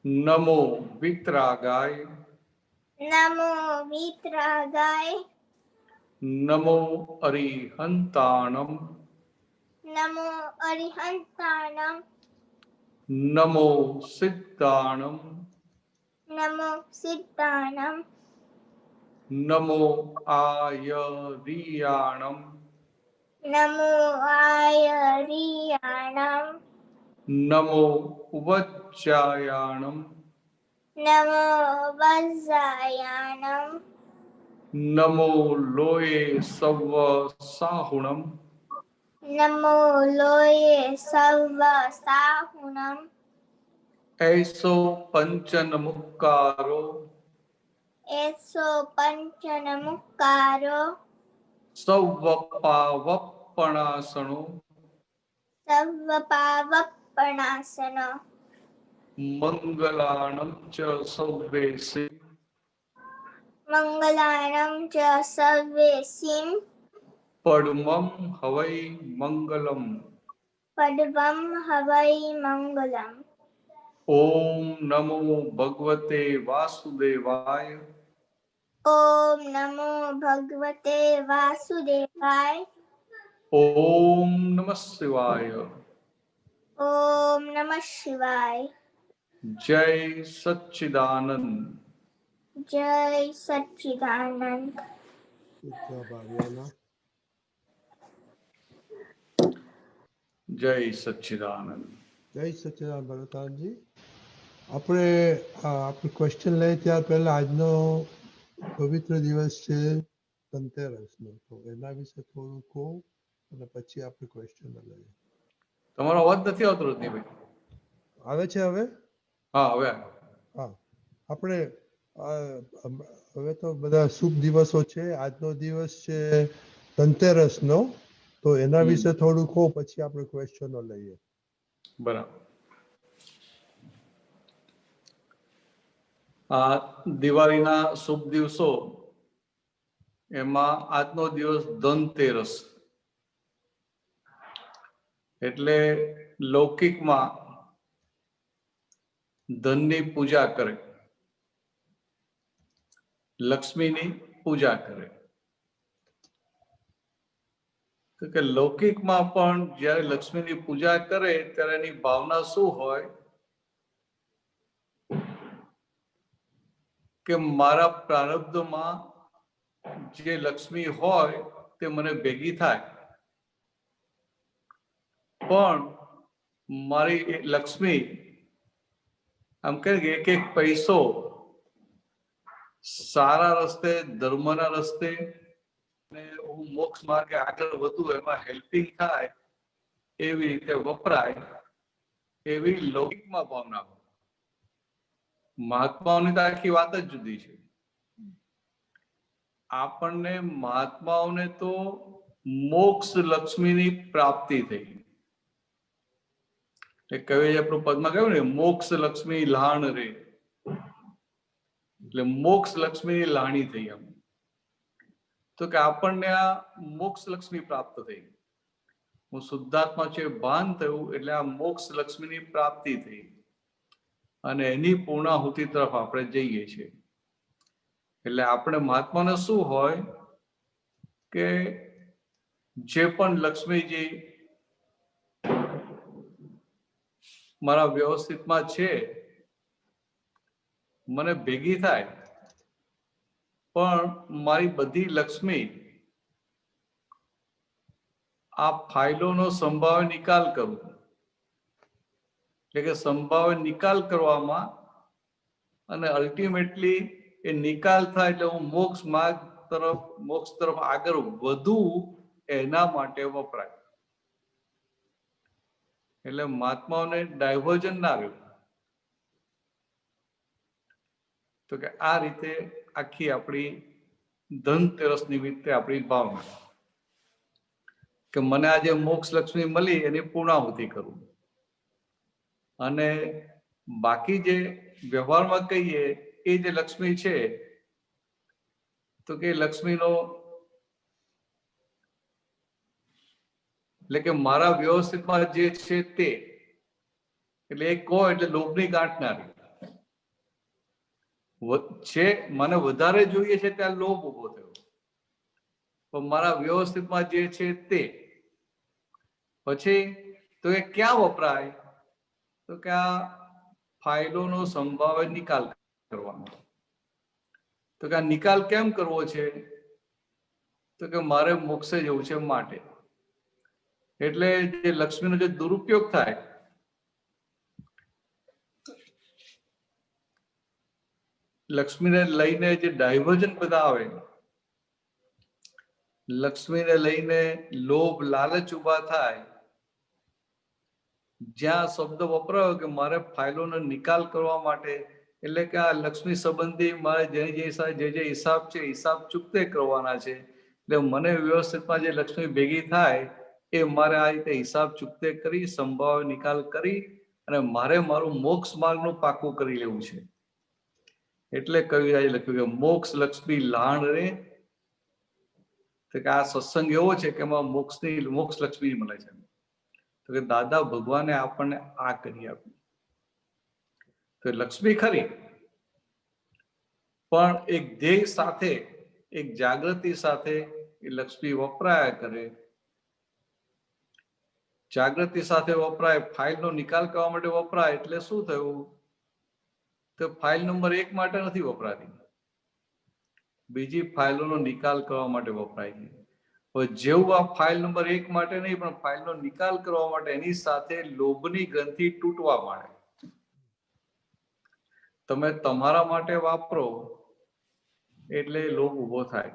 नमो वित्रागाय नमो वित्रागाय नमो अरिहंताणम नमो अरिहंताणम नमो सिद्धाणम नमो सिद्धाणम नमो आयरियाणम नमो आयरियाणम नमो वज्जायाणम नमो वज्रायाणम नमो लोये सव्व साहुणम नमो लोये सर्व साहुणम ऐसो पंचन मुक्कारो एसो पंचन मुक्कारो सव्व पावप्पणासनो सर्व पावपणासन मंगलाणं च सव्वेसे मंगलानं च सर्वेसिं पद्मं हवै मंगलम् पद्मं हवै मंगलम्। ओम नमो भगवते वासुदेवाय ओम नमो भगवते वासुदेवाय ओम नमः शिवाय ओम नमः शिवाय। जय सच्चिदानंद जय सच्चिदानंद। जय सच्चिदानंद। જય સચ્ચિદાનંદ ભરતાનજી, આપણે આપણે ક્વેશ્ચન લઈએ ત્યાર પહેલા આજનો પવિત્ર દિવસ છે ધનતેરસનો, તો એના વિશે થોડું કહો અને પછી આપણે ક્વેશ્ચન લઈએ. તમારો અવાજ નથી આવતો રજનીભાઈ. આવે છે હવે? હા હવે. હા, આપણે હવે તો બધા શુભ દિવસો છે. આજનો દિવસ છે ધનતેરસનો, તો એના વિશે થોડું કહો પછી આપણે ક્વેશ્ચનો લઈએ. બરાબર. આ દિવાળીના શુભ દિવસો એમાં આજનો દિવસ ધનતેરસ એટલે લૌકિકમાં ધનની પૂજા કરે, લક્ષ્મીની પૂજા કરે. તો કે લૌકિકમાં પણ જ્યારે લક્ષ્મીની પૂજા કરે ત્યારે એની ભાવના શું હોય કે મારા પ્રારબ્ધમાં જે લક્ષ્મી હોય તે મને ભેગી થાય, પણ મારી લક્ષ્મી આમ કહે કે એક પૈસો સારા રસ્તે, ધર્મના રસ્તે અને હું મોક્ષ માર્ગે આગળ વધુ એમાં હેલ્પિંગ થાય એવી રીતે વપરાય, એવી લૌકિકમાં ભાવના હોય. મહાત્માઓની તો આખી વાત જ જુદી છે. આપણને મહાત્માઓને તો મોક્ષ લક્ષ્મીની પ્રાપ્તિ થઈ. કવિએ આપણું પદમાં કહ્યું ને, મોક્ષ લક્ષ્મી લાણ રે, એટલે મોક્ષ લક્ષ્મીની લાણી થઈ. એમ તો કે આપણને આ મોક્ષ લક્ષ્મી પ્રાપ્ત થઈ. હું શુદ્ધાત્મા છે ભાન થયું એટલે આ મોક્ષ લક્ષ્મીની પ્રાપ્તિ થઈ અને એની પૂર્ણાહુતિ તરફ આપણે જઈએ છીએ. એટલે આપણે મહાત્માને શું હોય કે જે પણ લક્ષ્મીજી મારા વ્યવસ્થિતમાં છે મને ભેગી થાય, પણ મારી બધી લક્ષ્મી આ ફાઇલોનો સંભાવ્ય નિકાલ કરું, એટલે કે સંભાવ્ય નિકાલ કરવામાં અને અલ્ટિમેટલી એ નિકાલ થાય એટલે હું મોક્ષ માર્ગ તરફ, મોક્ષ તરફ આગળ વધુ એના માટે વપરાય. એટલે મહાત્માઓને ડાયવર્જન ના રહ્યું. તો કે આ રીતે આખી આપણી ધનતેરસ નિમિત્તે આપણી ભાવના કે મને આજે મોક્ષ લક્ષ્મી મળી એની પૂર્ણાહુતિ કરું. અને બાકી જે વ્યવહારમાં કહીએ એ જે લક્ષ્મી છે તો કે લક્ષ્મીનો એટલે કે મારા વ્યવસ્થિતમાં જે છે તે, એટલે એક કહો એટલે લોભની ગાંઠ ના રહી. છે મને વધારે જોઈએ છે ત્યાં લોભ ઉભો થયો, પણ મારા વ્યવસ્થિતમાં જે છે તે પછી તો એ ક્યાં વપરાય? તો કે આ ફાઇલોનો સંભાવ્ય નિકાલ કરવાનો. તો કે આ નિકાલ કેમ કરવો છે? તો કે મારે મોક્ષે જવું છે માટે. એટલે જે લક્ષ્મીનો જે દુરુપયોગ થાય, લક્ષ્મીને લઈને જે ડાયવર્ઝન બધા આવે, લક્ષ્મીને લઈને લોભ લાલચ ઉભા થાય, જ્યાં શબ્દ વપરાયો કે મારે ફાઇલોનો નિકાલ કરવા માટે, એટલે કે આ લક્ષ્મી સંબંધી મારે જે હિસાબ છે હિસાબ ચૂકતે કરવાના છે. એટલે મને વ્યવસ્થિતમાં જે લક્ષ્મી ભેગી થાય એ મારે આ રીતે હિસાબ ચૂકતે કરી સંભાવ્ય નિકાલ કરી અને મારે મારું મોક્ષ માર્ગનું પાકું કરી લેવું છે. એટલે કવિરાજે લખ્યું કે મોક્ષ લક્ષ્મી લાણ રે. તો કે આ સત્સંગ એવો છે કે એમાં મોક્ષ લક્ષ્મી મળે છે. તો કે દાદા ભગવાને આપણને આ કરી આપ્યું. તો લક્ષ્મી ખરી, પણ એક ધ્યેય સાથે, એક જાગૃતિ સાથે એ લક્ષ્મી વપરાયા કરે. જાગૃતિ સાથે વપરાય, ફાઇલનો નિકાલ કરવા માટે વપરાય. એટલે શું થયું? તો ફાઇલ નંબર 1 માટે નથી વપરાતી, બીજી ફાઇલોનો નિકાલ કરવા માટે વપરાય છે. હવે જેવું આ ફાઇલ નંબર 1 માટે નહીં, પણ ફાઇલનો નિકાલ કરવા માટે એની સાથે લોભની ગ્રંથિ તૂટવા માંડે. તમે તમારા માટે વાપરો એટલે લોભ ઉભો થાય,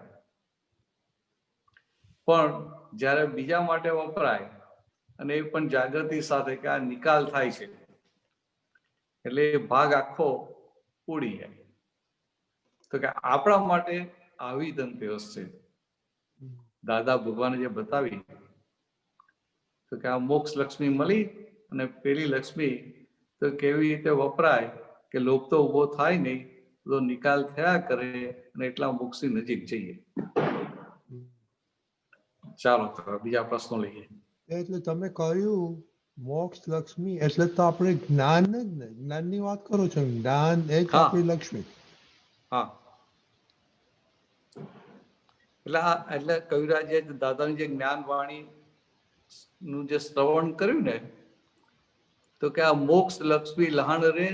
પણ જ્યારે બીજા માટે વપરાય અને એ પણ જાગૃતિ સાથે કે આ નિકાલ થાય છે, એટલે એ ભાગ આખો ઉડી જાય. તો કે આપણા માટે આવી ધનતેરસ છે દાદા ભગવાને જે બતાવી. તો કે આ મોક્ષ લક્ષ્મી મળી અને પેલી લક્ષ્મી તો કેવી રીતે વપરાય કે લોભ તો ઉભો થાય નહીં, તો નિકાલ થયા કરે અને એટલા મોક્ષની નજીક જઈએ. ચાલો બીજા પ્રશ્નો લઈએ. એટલે તમે કહ્યું મોક્ષ લક્ષ્મી, એટલે તો આપણે જ્ઞાન જ ને, જ્ઞાનની વાત કરો છો. જ્ઞાન એ જ આપણી લક્ષ્મી. હા, એટલે કવિરાજે દાદાની જે જ્ઞાન વાણી નું જે શ્રવણ કર્યું ને, તો કે આ મોક્ષ લક્ષ્મી લહાણ રે.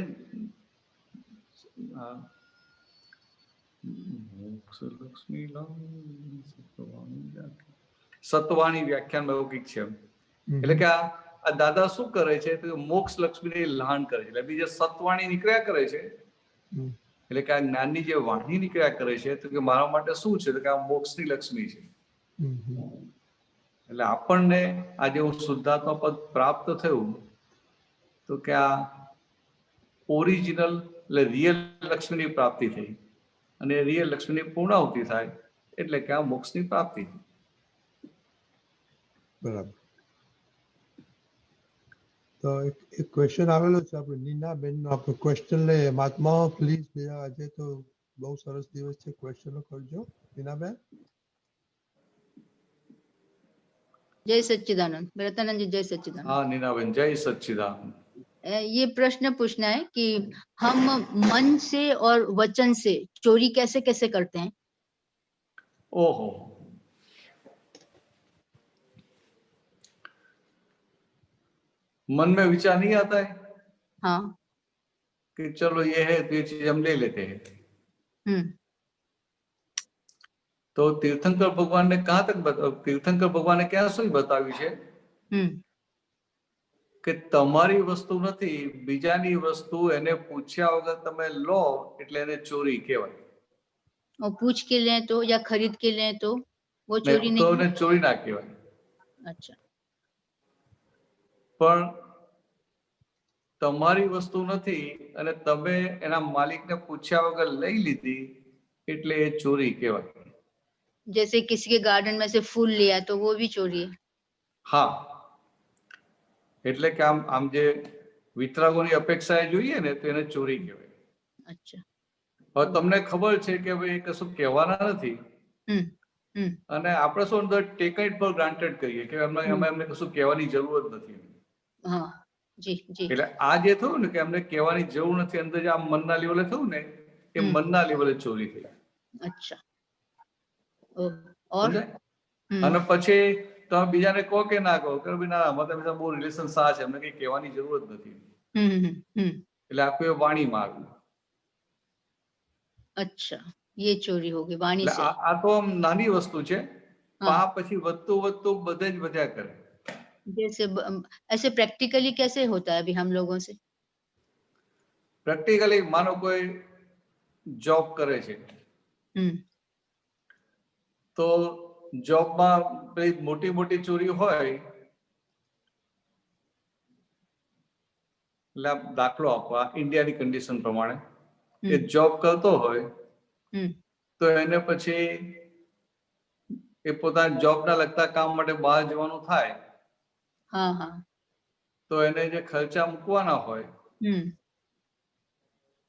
મોક્ષ લક્ષ્મી સતવાણી વ્યાખ્યાનમાં એવું કંઈક છે. એટલે કે આ દાદા શું કરે છે? તો મોક્ષ લક્ષ્મી લહાણ કરે છે. એટલે બીજે સતવાણી નીકળ્યા કરે છે. એટલે કે આ જ્ઞાનની જે વાણી નીકળ્યા કરે છે, તો કે મારા માટે શું છે? તો કે આ મોક્ષની લક્ષ્મી છે. એટલે આપણને આજે હું શુદ્ધાત્મા પદ પ્રાપ્ત થયું, તો કે આ ઓરિજિનલ એટલે રિયલ લક્ષ્મીની પ્રાપ્તિ થઈ, અને રિયલ લક્ષ્મીની પૂર્ણાહુતિ થાય એટલે કે આ મોક્ષની પ્રાપ્તિ. બરાબર. તો એક ક્વેશ્ચન આવેલો છે આપણે નીનાબેન નો, આપણે ક્વેશ્ચન લઈએ. મહાત્મા પ્લીઝ, આજે તો બહુ સરસ દિવસ છે, ક્વેશ્ચનો કરજો. નીનાબેન. जय सच्चिदानंद, व्रतानंद जी जय सच्चिदानंद। हाँ नीनाबेन जय सच्चिदानंद। ये प्रश्न पूछना है कि हम मन से और वचन से चोरी कैसे कैसे करते हैं? ओहो, मन में विचार नहीं आता है? हाँ, कि चलो ये है तो ये चीज हम ले लेते हैं। तो तीर्थंकर भगवान ने कहाँ तक तीर्थंकर भगवान ने क्या શું બતાવ્યું છે કે તમારી વસ્તુ નથી, બીજાની વસ્તુ એને પૂછ્યા વગર તમે લો એટલે એને ચોરી કહેવાય. और पूछ के लें तो या खरीद के लें तो वो चोरी नहीं, તો એને ચોરી ના કહેવાય. अच्छा, પણ તમારી વસ્તુ નથી અને તમે એના માલિકને પૂછ્યા વગર લઈ લીધી એટલે એ ચોરી કહેવાય. जैसे किसी के गार्डन में से फूल लिया तो वो भी चोरी है। હા, એટલે કે આમ જે વિતરાગોની અપેક્ષાએ જોઈએ ને તો એને ચોરી કહેવાય. अच्छा, હવે તમને ખબર છે કે ભાઈ કશું કહેવાના નથી અને આપણે શું અંદર ટેકન ઇટ ફોર ગ્રાન્ટેડ કરીએ કે એમને કશું કહેવાની જરૂર જ નથી. हाँ जी जी, એટલે આ જે થયું ને કે અમને કહેવાની જરૂર નથી, અંદર જે આમ મનના લેવલે થયું ને એ મનના લેવલે ચોરી થઈ. अच्छा ओ और સમજાય? અને પછી તમે બીજાને કહો કે ના કહો કે ના અમારે બધા બહુ રિલેશન સારા છે, અમને કઈ કહેવાની જરૂર જ નથી. એટલે આખું એ વાણીમાં આવ્યું. अच्छा ये चोरी होगी वाणी એટલે से. આ તો આમ નાની વસ્તુ છે, પણ આ પછી વધતું વધતું બધે જ વધ્યા કરે. जैसे ऐसे प्रैक्टिकली कैसे होता है अभी हम लोगों से? પ્રેક્ટિકલી માનો કોઈ જોબ કરે છે, તો જોબમાં પેલી મોટી મોટી ચોરી હોય, એટલે દાખલો આપવા ઇન્ડિયાની કન્ડિશન પ્રમાણે એ જોબ કરતો હોય તો એને પછી એ પોતાના જોબના લગતા કામ માટે બહાર જવાનું થાય, તો એને જે ખર્ચા મૂકવાના હોય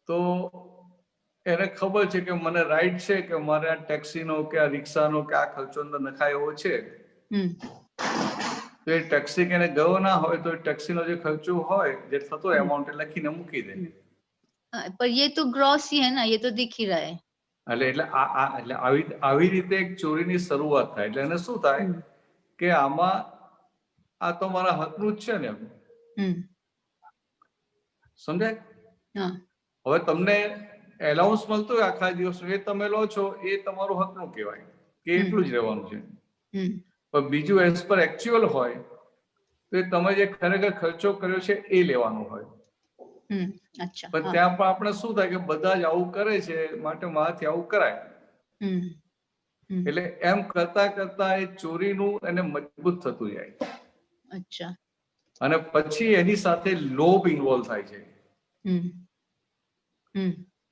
તો એને ખબર છે કે મને રાઈટ છે કે મારે આ ટેક્સીનો કે આ રિક્ષાનો કે આ ખર્ચો અંદર નખાય એવો છે, તો એ ટેક્સી કે ગયો ના હોય તો ટેક્સીનો જે ખર્ચો હોય જે થતો એમાઉન્ટ લખીને મૂકી દે. पर ये तो ग्रॉस ही है ना, ये तो दिख ही रहा है. એટલે આવી રીતે એક ચોરીની શરૂઆત થાય. એટલે એને શું થાય કે આમાં આ તો મારા હકનું જ છે ને, સમજાય? હવે તમને એલાઉન્સ મળતું હોય આખા દિવસનું, એ તમે લો છો, એ તમારું હકનું કહેવાય કે એટલું જ રહેવાનું છે. પણ બીજું એઝ પર એકચ્યુઅલ હોય તો એ તમે જે ખરેખર ખર્ચો કર્યો છે એ લેવાનું હોય. પણ ત્યાં પણ આપણે શું થાય કે બધા જ આવું કરે છે માટે મારાથી આવું કરાય. એટલે એમ કરતા કરતા એ ચોરીનું એને મજબૂત થતું જાય. અને પછી એની સાથે લોભ ઇન્વોલ્વ થાય છે.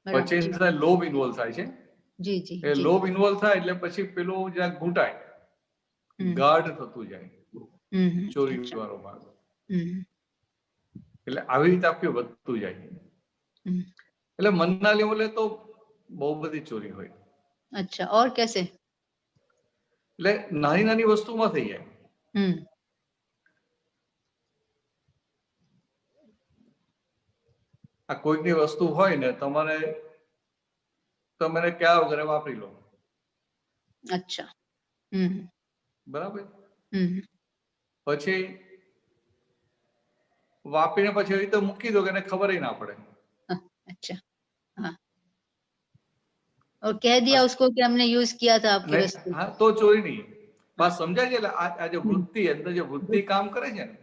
પછી એની સાથે લોભ ઇન્વોલ્વ થાય છે. એ લોભ ઇન્વોલ્વ થાય એટલે પછી પેલું જ્યાં ઘૂંટાય, ગાઢ થતું જાય ચોરી વાળો ભાગ. એટલે આવી રીતે આખું વધતું જાય. એટલે મનના લેવલે તો બહુ બધી ચોરી હોય. અચ્છા, ઓર કેસે? એટલે નાની નાની વસ્તુમાં થઈ જાય. આ કોઈકની વસ્તુ હોય ને તમારે તમે ક્યાં વગર વાપરી લો. અચ્છા. બરાબર. પછી વાપરીને પછી એવી રીતે મૂકી દો કે એને ખબર ના પડે. अच्छा, हाँ. और कह दिया उसको कि हमने यूज किया था आपकी वस्तु. હા, તો ચોરી નહીં. બસ સમજાય છે? એટલે આ જે વૃત્તિ અંદર જે વૃત્તિ કામ કરે છે ને,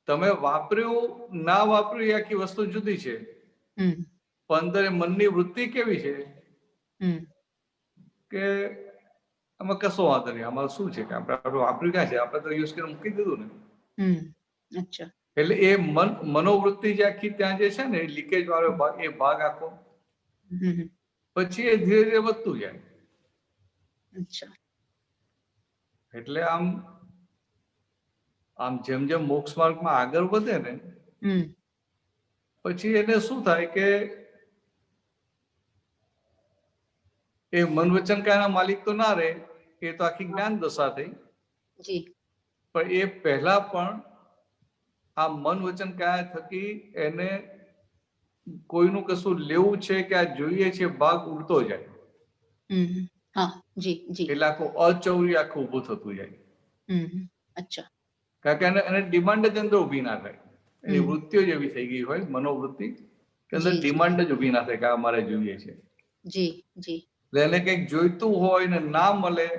તમે વાપર્યું ના વાપર્યું એ આખી વસ્તુ જુદી છે, પણ અંદર મનની વૃત્તિ કેવી છે કે આમાં કશો વાંધો નહીં, આમાં શું છે કે આપણે વાપર્યું ક્યાં છે, આપણે તો યુઝ કરીને મૂકી દીધું ને. અચ્છા. એટલે એ મનોવૃત્તિ જે આખી ત્યાં જે છે ને લીકેજ વાળો ભાગ, એ ભાગ આખો પછી એ ધીરે ધીરે વધતું જાય. અચ્છા. એટલે આમ જેમ જેમ મોક્ષ માર્ગમાં આગળ વધે ને પછી એને શું થાય કે એ મન વચન કાયાના માલિક તો ના રહે, એ તો આખી જ્ઞાન દશા થઈ. પણ એ પહેલા પણ આ મન વચન કાયા થકી એને કોઈનું કશું લેવું છે કે આ જોઈએ છે ભાગ ઉડતો જાય. એટલે આખું અચૌર્ય આખું ઉભું થતું જાય. અચ્છા. કારણ કે એને ડિમાન્ડ જ અંદર ઉભી ના થાય. એની વૃત્તિઓ જ એવી થઈ ગઈ હોય, મનોવૃત્તિ કે અંદર ડિમાન્ડ જ ઉભી ના થાય કે આ મારે જોઈએ છે. એટલે એને કંઈક જોઈતું હોય ને ના મળે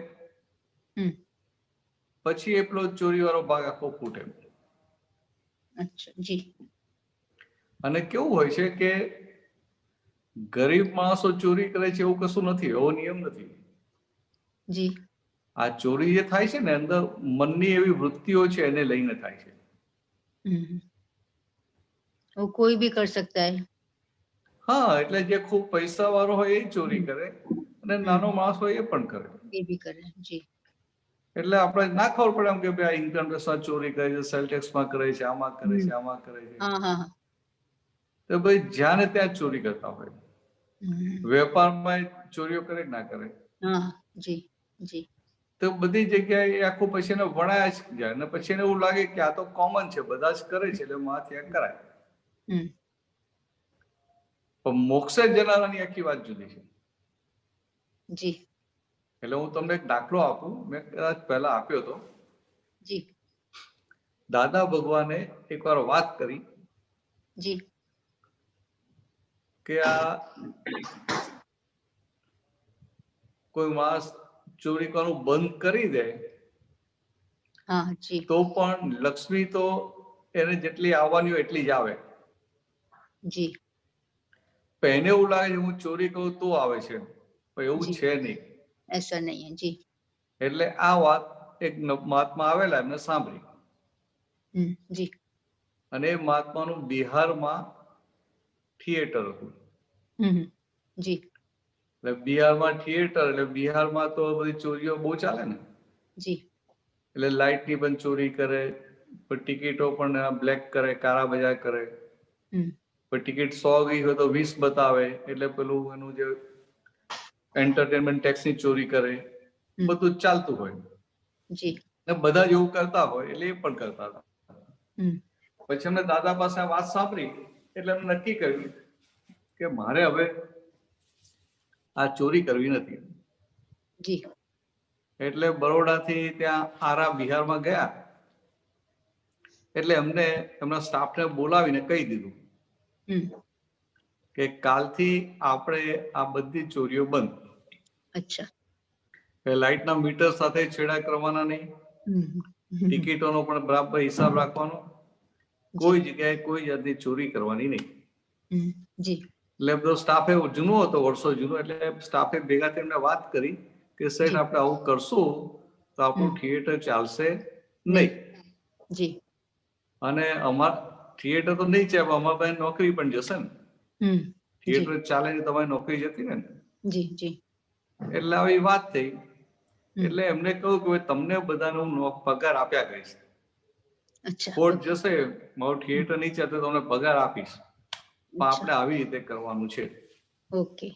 પછી એ પેલો ચોરી વાળો ભાગ આખો ફૂટે. અને કેવું હોય છે કે ગરીબ માણસો ચોરી કરે છે એવું કશું નથી, એવો નિયમ નથી. આ ચોરી જે થાય છે ને અંદર મનની એવી વૃત્તિઓ છે એને લઈને થાય છે. કોઈ ભી કર સકતા હૈ. હા, એટલે જે ખૂબ પૈસા વાળો હોય એ ચોરી કરે અને નાનો માણસ હોય એ પણ કરે. એટલે આપણે ના ખબર પડે એમ કે ભાઈ ઇન્કમ ટેક્સમાં ચોરી કરે છે, સેલ ટેક્સમાં કરે છે, આમાં કરે છે, આમાં કરે છે. તો ભાઈ જ્યાં ને ત્યાં ચોરી કરતા હોય. વેપારમાં ચોરીઓ કરે કે ના કરે? તો બધી જગ્યાએ આખું પછી એને વણાયા જ જાય અને પછી એને એવું લાગે કે આ તો કોમન છે, બધા જ કરે છે એટલે મારાથી કરાય. પણ મોક્ષે જનારાની આખી વાત જુદી છે. જી એટલે હું તમને એક દાખલો આપું, મેં કદાચ પહેલા આપ્યો હતો. જી દાદા ભગવાને એકવાર વાત કરી જી કે આ કોઈ માણસ ચોરી કરવાનું બંધ કરી દે હા જી તો પણ લક્ષ્મી તો એને જેટલી આવવાની હોય એટલી જ આવે. જી પણ એને એવું લાગે છે હું ચોરી કરું તો આવે છે, પણ એવું જી. છે નહીં. ऐसा नहीं है जी. એટલે આ વાત એક મહાત્મા આવેલા એમને સાંભળી, जी અને એ મહાત્માનું બિહારમાં થિયેટર હતું. जी એટલે બિહારમાં થિયેટર એટલે બિહારમાં તો બધી ચોરીઓ બહુ ચાલે ને. जी એટલે લાઇટની પણ ચોરી કરે, પણ ટિકિટો પણ બ્લેક કરે, કાળા બજાર કરે. પણ ટિકિટ 100 ગઈ હોય તો 20 બતાવે, એટલે પેલું એનું જે એન્ટરટેનમેન્ટ ટેક્સની ચોરી કરે, બધું જ ચાલતું હોય. जी ને બધા જ એવું કરતા હોય એટલે એ પણ કરતા હતા. પછી એમને દાદા પાસે આ વાત સાંભળી એટલે એમને નક્કી કર્યું કે મારે હવે આ ચોરી કરવી નથી. जी એટલે બરોડાથી ત્યાં આરા બિહારમાં ગયા. એટલે એમને એમના સ્ટાફને બોલાવીને કહી દીધું કે કાલથી આપણે આ બધી ચોરીઓ બંધ. अच्छा લાઇટના મીટર સાથે છેડા કરવાના નહીં, ટિકિટોનો પણ બરાબર હિસાબ રાખવાનો, કોઈ જગ્યાએ કોઈ જાતની ચોરી કરવાની નહીં. जी એટલે બધો સ્ટાફે જૂનો હતો, વર્ષો જૂનો, એટલે સ્ટાફે ભેગા થઈને એમને વાત કરી કે સેઠ આપણે આવું કરશું તો આપણું થિયેટર ચાલશે નહીં. जी અને થિયેટર તો નહીં ચાલે, અમારા પાસે નોકરી પણ જશે ને. થિયેટર ચાલે ને તમારી નોકરી જતી ને. जी जी એટલે આવી વાત થઈ. એટલે એમને કહ્યું કે તમને બધાને હું પગાર આપ્યા કરીશ. अच्छा કોર્ટ જશે મારું થિયેટર નહીં ચાલે તો તમને પગાર આપીશ, પણ આપણે આવી રીતે કરવાનું છે. ओके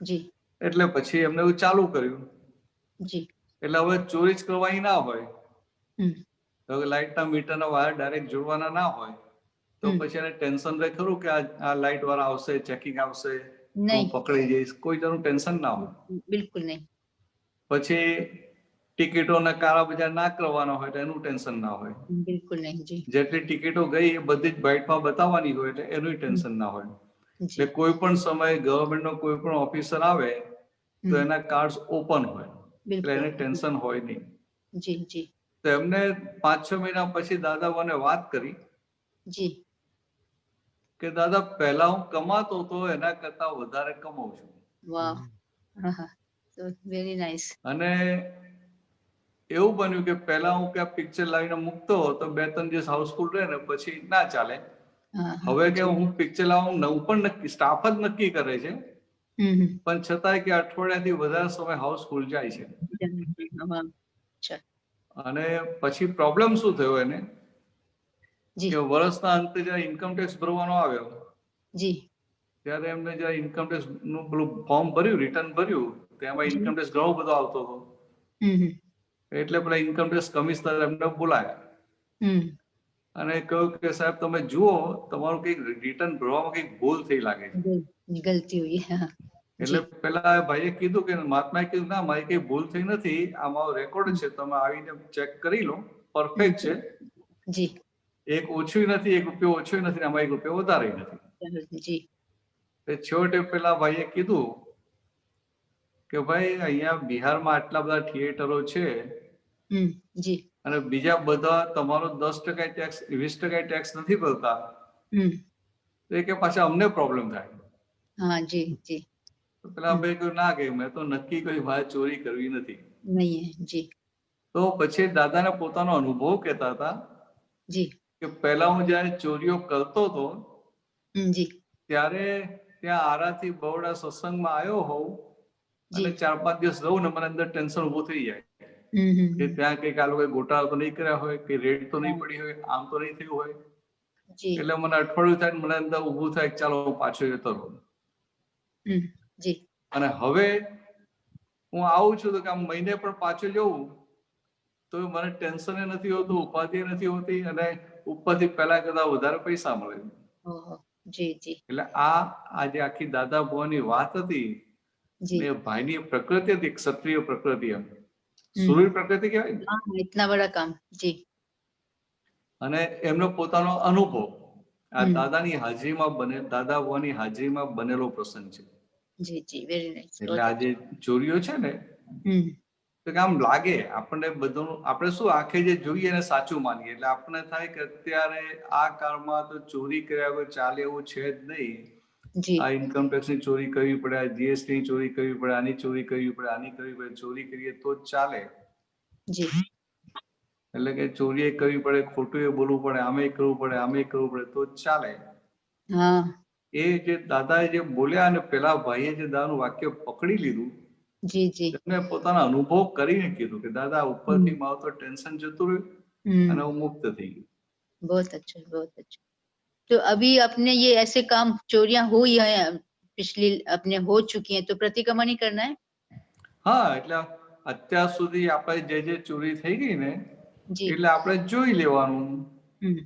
जी એટલે પછી એમને એવું ચાલુ કર્યું. जी એટલે હવે ચોરી જ કરવાની ના હોય તો લાઇટના મીટરના વાયર ડાયરેક્ટ જોડવાના ના હોય તો પછી એને ટેન્શન રહે ખરું કે આ લાઇટ વાળા આવશે, ચેકિંગ આવશે, હું પકડી જઈશ, કોઈ જાતનું ટેન્શન ના હોય. बिल्कुल नहीं. પછી ટિકિટોના કાળા બજાર ના કરવાના હોય તો એનું ટેન્શન ના હોય. बिल्कुल नहीं जी. જેટલી ટિકિટો ગઈ એ બધી જ બાઇટમાં બતાવવાની હોય એટલે એનું ટેન્શન ના હોય. એટલે કોઈ પણ સમયે ગવર્મેન્ટનો કોઈ પણ ઓફિસર આવે તો એના કાર્ડ ઓપન હોય એટલે એને ટેન્શન હોય નહીં. जी जी તો એમને 5-6 મહિના પછી દાદા મને વાત કરી जी કે દાદા પહેલા હું કમાતો તો એના કરતા વધારે કમાઉં છું. वाह so very nice. અને એવું બન્યું કે પહેલા હું ક્યાં પિક્ચર લાવીને મૂકતો તો 2-3 દિવસ હાઉસફુલ રહે ને પછી ના ચાલે. હવે કે હું પિક્ચર લાવું નવું પણ નક્કી સ્ટાફ જ નક્કી કરે છે, પણ છતાંય કે અઠવાડિયાથી વધારે સમય હાઉસફુલ જાય છે. અને પછી પ્રોબ્લેમ શું થયો એને કે વર્ષના અંતે જયારે ઇન્કમ ટેક્સ ભરવાનો આવ્યો ત્યારે એમને જયારે ઇન્કમ ટેક્સ નું પેલું ફોર્મ ભર્યું, રિટર્ન ભર્યું, તેમાં ઇન્કમ ટેક્સ ઘણો બધો આવતો હતો. એટલે પેલા ઇન્કમ ટેક્સ કમિશનર એમને બોલાયા અને કહ્યું કે સાહેબ તમે જુઓ તમારું કઈક રિટર્ન ભરવામાં કઈક ભૂલ થઈ લાગે છે. ગલતી હુઈ. એટલે પેલા ભાઈએ કીધું કે મહાત્માએ કીધું ના મારી કઈ ભૂલ થઈ નથી, આ મારો રેકોર્ડ છે, તમે આવીને ચેક કરી લો, પરફેક્ટ છે. જી એક ઓછું નથી, 1 રૂપિયો ઓછો નથી, આમાં 1 રૂપિયો વધારે નથી. જી છેવટે પેલા ભાઈએ કીધું કે ભાઈ અહીંયા બિહારમાં આટલા બધા થિયેટરો છે જી અને બીજા બધા તમારો 10% ટેક્સ 20% ટેક્સ નથી ભરતા, તો કે પાછા અમને પ્રોબ્લેમ થાય. હા જી જી પેલા ભાઈ કહ્યું ના કે મેં તો નક્કી કર્યું મારે ચોરી કરવી નથી. નહીં જી. તો પછી દાદાને પોતાનો અનુભવ કહેતા હતા જી કે પહેલા હું જયારે ચોરીઓ કરતો હતો જી ત્યારે ત્યાં આરાથી બરોડા સત્સંગમાં આવ્યો હોઉં અને 4-5 દિવસ રહું ને મને અંદર ટેન્શન ઉભું થઈ જાય કે ત્યાં કઈક આ લોકો ગોટાળો તો નહીં કર્યા હોય, કે રેડ તો નહીં પડી હોય, આમ તો નહીં થયું હોય. એટલે મને અઠવાડિયું થાય મને અંદર ઉભું થાય ચાલો હું પાછો જતો રહું. અને હવે હું આવું છું તો કે આમ મહિને પણ પાછો જવું તો મને ટેન્શન નથી હોતું, ઉપાધિ નથી હોતી અને ઉપરથી પહેલા કરતા વધારે પૈસા મળે. જી જી એટલે આ જે આખી દાદા ભુવાની વાત હતી જી ને ભાઈની પ્રકૃતિ હતી, ક્ષત્રિય પ્રકૃતિ, એમ હમ સુરવીર પ્રકૃતિ કહેવાય ને, हाँ इतना बड़ा काम जी અને એમનો પોતાનો અનુભવ આ હમ દાદાની હાજરીમાં દાદા ભુવાની હાજરીમાં બનેલો પ્રસંગ છે. जी जी वेरी नाइस એટલે આ જે ચોરીઓ છે ને, हम्म તો કે આમ લાગે આપણને બધું, આપણે શું આંખે જે જોઈએ ને સાચું માનીએ, એટલે આપણને થાય કે અત્યારે આ કાળમાં તો ચોરી કર્યા વગર ચાલે એવું છે જ નહીં. जी આ ઇન્કમ ટેક્સ ની ચોરી કરવી પડે, આ જીએસટી ની ચોરી કરવી પડે, આની ચોરી કરવી પડે, આની કરવી પડે, ચોરી કરીએ તો જ ચાલે. जी એટલે કે ચોરી એ કરવી પડે, ખોટું એ બોલવું પડે, આમે કરવું પડે, આમે કરવું પડે તો જ ચાલે. हाँ એ જે દાદાએ જે બોલ્યા અને પેલા ભાઈએ જે દાદાનું વાક્ય પકડી લીધું, जी जी એમને પોતાના અનુભવ કરીને કીધું કે દાદા ઉપરથી મારું તો ટેન્શન જતું રહ્યું અને હું મુક્ત થઈ ગયું. बहुत अच्छा बहुत अच्छा. तो अभी अपने ये ऐसे काम चोरियां हुई हैं पिछली अपने हो चुकी हैं तो प्रतिक्रमण ही करना है. હા, એટલે અત્યાર સુધી આપણે જે ચોરી થઈ ગઈ ને, जी એટલે આપણે જોઈ લેવાનું. हम्म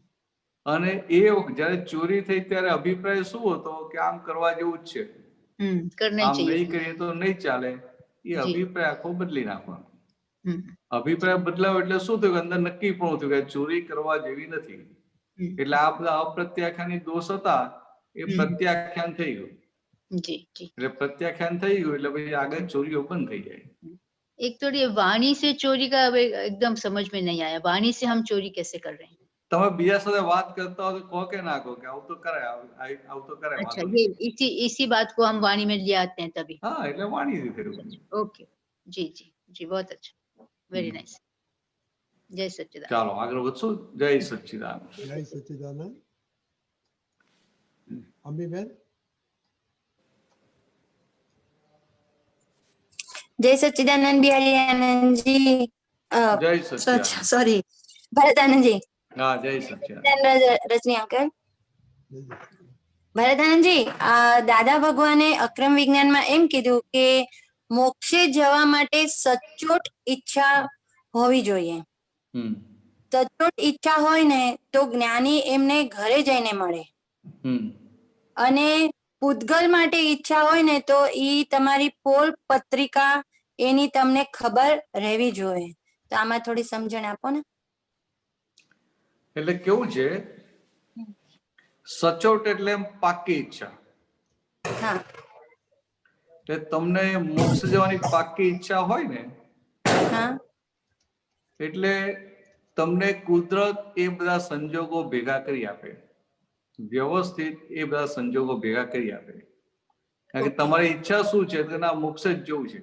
અને એ જયારે ચોરી થઈ ત્યારે અભિપ્રાય શું હતો કે આમ કરવા જેવું જ છે, करना ही આમ चाहिए. નહીં કરીએ તો નહીં ચાલે, એ જી અભિપ્રાય આખો બદલી નાખવાનો. हम्म અભિપ્રાય બદલાવ એટલે શું થયું, અંદર નક્કી પણ થયું કે ચોરી કરવા જેવી નથી. એટલે આ બધા અપ્રત્યાખ્યાની દોષ હતા એ પ્રત્યાખ્યાન થઈ ગયું. जी जी. એટલે પ્રત્યાખ્યાન થઈ ગયું એટલે પછી આગળ ચોરીઓ બંધ થઈ જાય. एक तो ये वाणी से चोरी का अब एकदम समझ में नहीं आया, वाणी से हम चोरी कैसे कर रहे हैं. તમે બીજા સાથે વાત કરતા હો તો કહો કે ના કહો કે આવું તો કરાય, આવું તો કરાય, अच्छा વાંધો ये નહીં. इसी बात को हम वाणी में ले आते हैं तभी. હા, એટલે વાણી રીતે રહ્યું. ओके जी जी जी बहुत अच्छा वेरी नाइस. जय सच्चिदानंद. ચાલો આગળ વધશું. જય સચ્ચિદાનંદ. જય સચ્ચિદાનંદ. અમીબેન. जय सच्चिदानंद बिहारी आनंद जी. જય સચ્ચિદાનંદ. सॉरी भरत आनंद जी. હા, જય સચ્ચિદાનંદ. रजनी अंकल. ભરત આનંદજી, દાદા ભગવાને અક્રમ વિજ્ઞાનમાં એમ કીધું કે મોક્ષે જવા માટે સચોટ ઈચ્છા હોવી જોઈએ. સચોટ ઈચ્છા હોય ને તો જ્ઞાની એમને ઘરે જઈને મળે, અને પૂતગલ માટે ઈચ્છા હોય ને તો ઈ તમારી પોલ પત્રિકા એની તમને ખબર રહેવી જોઈએ. તો આમાં થોડી સમજણ આપો ને. એટલે કેવું છે, સચોટ એટલે પાકી ઈચ્છા. હા એટલે તમને મોક્ષ જવાની પાકી ઈચ્છા હોય ને, હા એટલે તમને કુદરત એ બધા સંજોગો ભેગા કરી આપે, વ્યવસ્થિત એ બધા સંજોગો ભેગા કરી આપે. કારણ કે તમારી ઈચ્છા શું છે કે ના મોક્ષ જ જવું છે,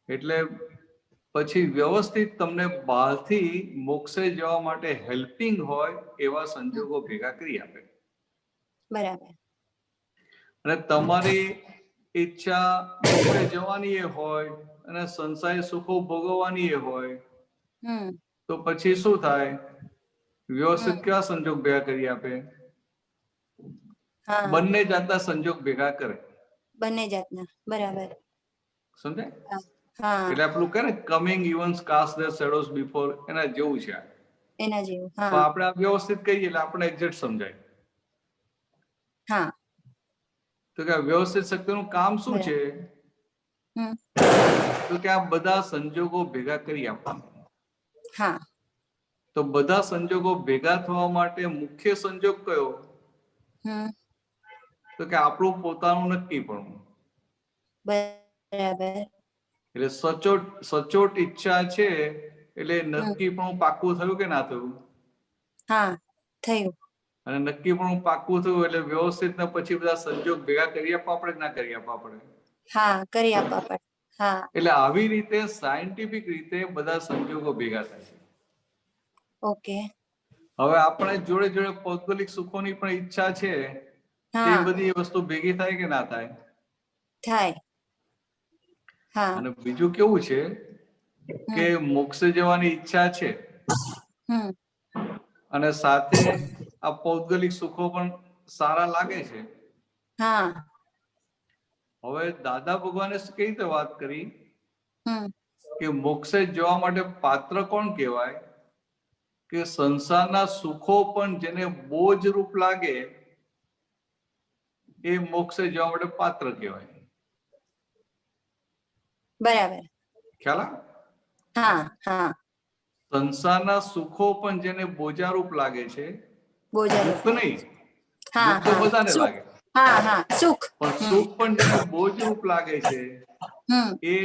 એટલે પછી વ્યવસ્થિત તમને બહારથી મોક્ષે જવા માટે હેલ્પિંગ હોય એવા સંજોગો ભેગા કરી આપે. બરાબર. અને તમારી ઈચ્છા મોક્ષે જવાની એ હોય અને સંસારી સુખો ભોગવવાની એ હોય, તો પછી શું થાય, વ્યવસ્થિત કેવા સંજોગ ભેગા કરી આપે, બંને જાતના સંજોગ ભેગા કરે. બંને જાતના. બરાબર. સમજાય? હા એટલે આપણું કહે ને coming events cast their shadows before, એના જેવું છે. એના જેવું. પણ આપણે આ વ્યવસ્થિત કહીએ એટલે આપણે એક્ઝેક્ટ સમજાય. હા તો કે વ્યવસ્થિત શક્તિનું કામ શું છે, તો કે આ બધા સંજોગો ભેગા કરી આપવાના. હા તો બધા સંજોગો ભેગા થવા માટે મુખ્ય સંજોગ કયો, તો કે આપણું પોતાનું નક્કીપણું. બરાબર. એટલે સચોટ ઈચ્છા છે એટલે નક્કીપણું પાક્કું થયું કે ના થયું? હા થયું. અને નક્કીપણું પાક્કું થયું એટલે વ્યવસ્થિત ને પછી બધા સંજોગ ભેગા કરી આપવા પડે કે ના કરી આપવા પડે? હા કરી આપવા પડે. હા એટલે આવી રીતે સાયન્ટિફિક રીતે બધા સંજોગો ભેગા થાય છે. ઓકે. હવે આપણે જોડે જોડે ભૌગોલિક સુખોની પણ ઈચ્છા છે, તે બધી વસ્તુ ભેગી થાય કે ના થાય? થાય. હા અને બીજું કેવું છે કે મોક્ષે જવાની ઈચ્છા છે અને સાથે આ ભૌગોલિક સુખો પણ સારા લાગે છે. હા હવે દાદા ભગવાને કઈ રીતે વાત કરી કે મોક્ષે જવા માટે પાત્ર કોણ કહેવાય, કે સંસારના સુખો પણ જેને બોજ રૂપ લાગે એ મોક્ષે જવા માટે પાત્ર કહેવાય. બરાબર. ખ્યાલ આવે? હા હા. સંસારના સુખો પણ જેને બોજારૂપ લાગે છે, બોજારૂપ. દુઃખ નહીં, હા દુઃખ તો હા. બધાને સુખ. લાગે, હા હા. સુખ. પણ સુખ પણ જેને બોજરૂપ લાગે છે એ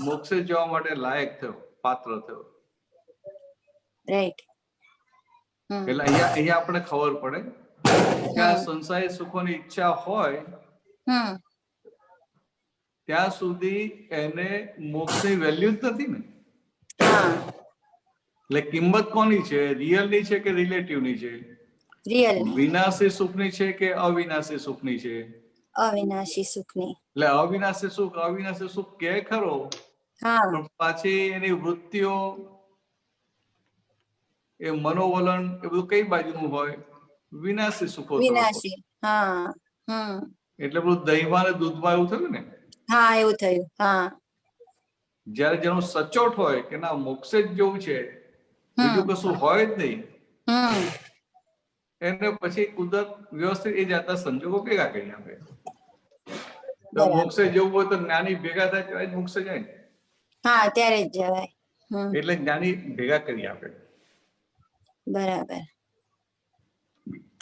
મોક્ષે જવા માટે લાયક થયો, પાત્ર થયો. રાઈટ. એટલે અહીંયા આપણે ખબર પડે કે આ સંસારી સુખોની ઈચ્છા હોય ત્યાં સુધી એને મોક્ષની વેલ્યુ જ નથી ને. એટલે કિંમત કોની છે? રિયલની છે કે રિલેટિવની છે? રિયલ. વિનાશી સુખની છે કે અવિનાશી સુખની છે? અવિનાશી સુખની. એટલે અવિનાશી સુખ કે ખરો, હા. પણ પાછી એની વૃત્તિઓ, એ મનોવલણ એ બધું કઈ બાજુનું હોય? વિનાશી સુખો તરફ. વિનાશી. હા. એટલે બધું દહીંમાં ને દૂધમાં એવું થયું ને. હા, એવું થયું. હા. જયારે જેનું સચોટ હોય કે ના મોક્ષે જ જવું છે, બીજું કશું હોય જ નહીં, એને પછી કુદરત વ્યવસ્થિત એ જાતના સંજોગો ભેગા કરી આપે. તો મોક્ષે જવું હોય તો જ્ઞાની ભેગા થાય ત્યારે જ મોક્ષે જાય. હા, ત્યારે જ જવાય. એટલે જ્ઞાની ભેગા કરી આપે. બરાબર.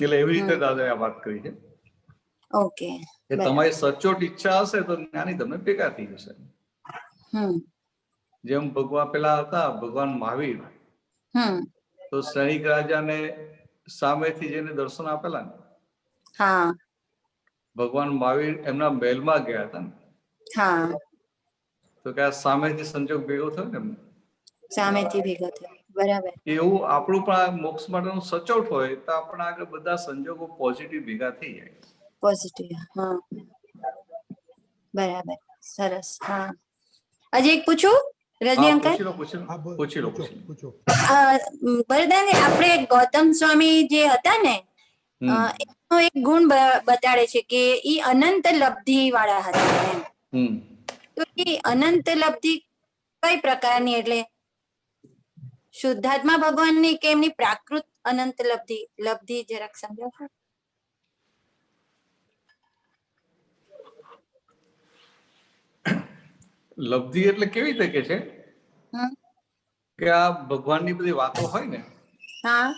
એટલે એવી રીતે દાદાએ આ વાત કરી છે. ઓકે. કે તમારી સચોટ ઈચ્છા હશે તો જ્ઞાની તમને ભેગા થઈ જશે. જેમ ભગવાન પેલા હતા ભગવાન મહાવીર, તો સૈનિક રાજાને સામેથી જઈને દર્શન આપેલા ને. હા. ભગવાન મહાવીર એમના મહેલમાં ગયા હતા ને. હા. તો કે આ સામેથી સંજોગ ભેગો થયો ને એમને. સામેથી ભેગો થયો. બરાબર. એવું આપણું પણ મોક્ષ માટેનું સચોટ હોય તો આપણા આગળ બધા સંજોગો પોઝિટિવ ભેગા થઈ જાય. પોઝિટિવ. હા. બરાબર. સરસ. હા. હજી એક પૂછું રજની અંકલ? પૂછી લો. બરદાને આપણે ગૌતમ સ્વામી જે હતા ને, એનો એક ગુણ બતાડે છે કે ઈ અનંત લબ્ધિ વાળા હતા એમ. તો એ અનંત લબ્ધિ કઈ પ્રકારની? એટલે શુદ્ધાત્મા ભગવાનની કે એમની પ્રાકૃત અનંત લબ્ધિ જરાક સમજાવશો? લબ્ધિ એટલે કેવી રીતે કે છે કે આ ભગવાનની બધી વાતો હોય ને. હા.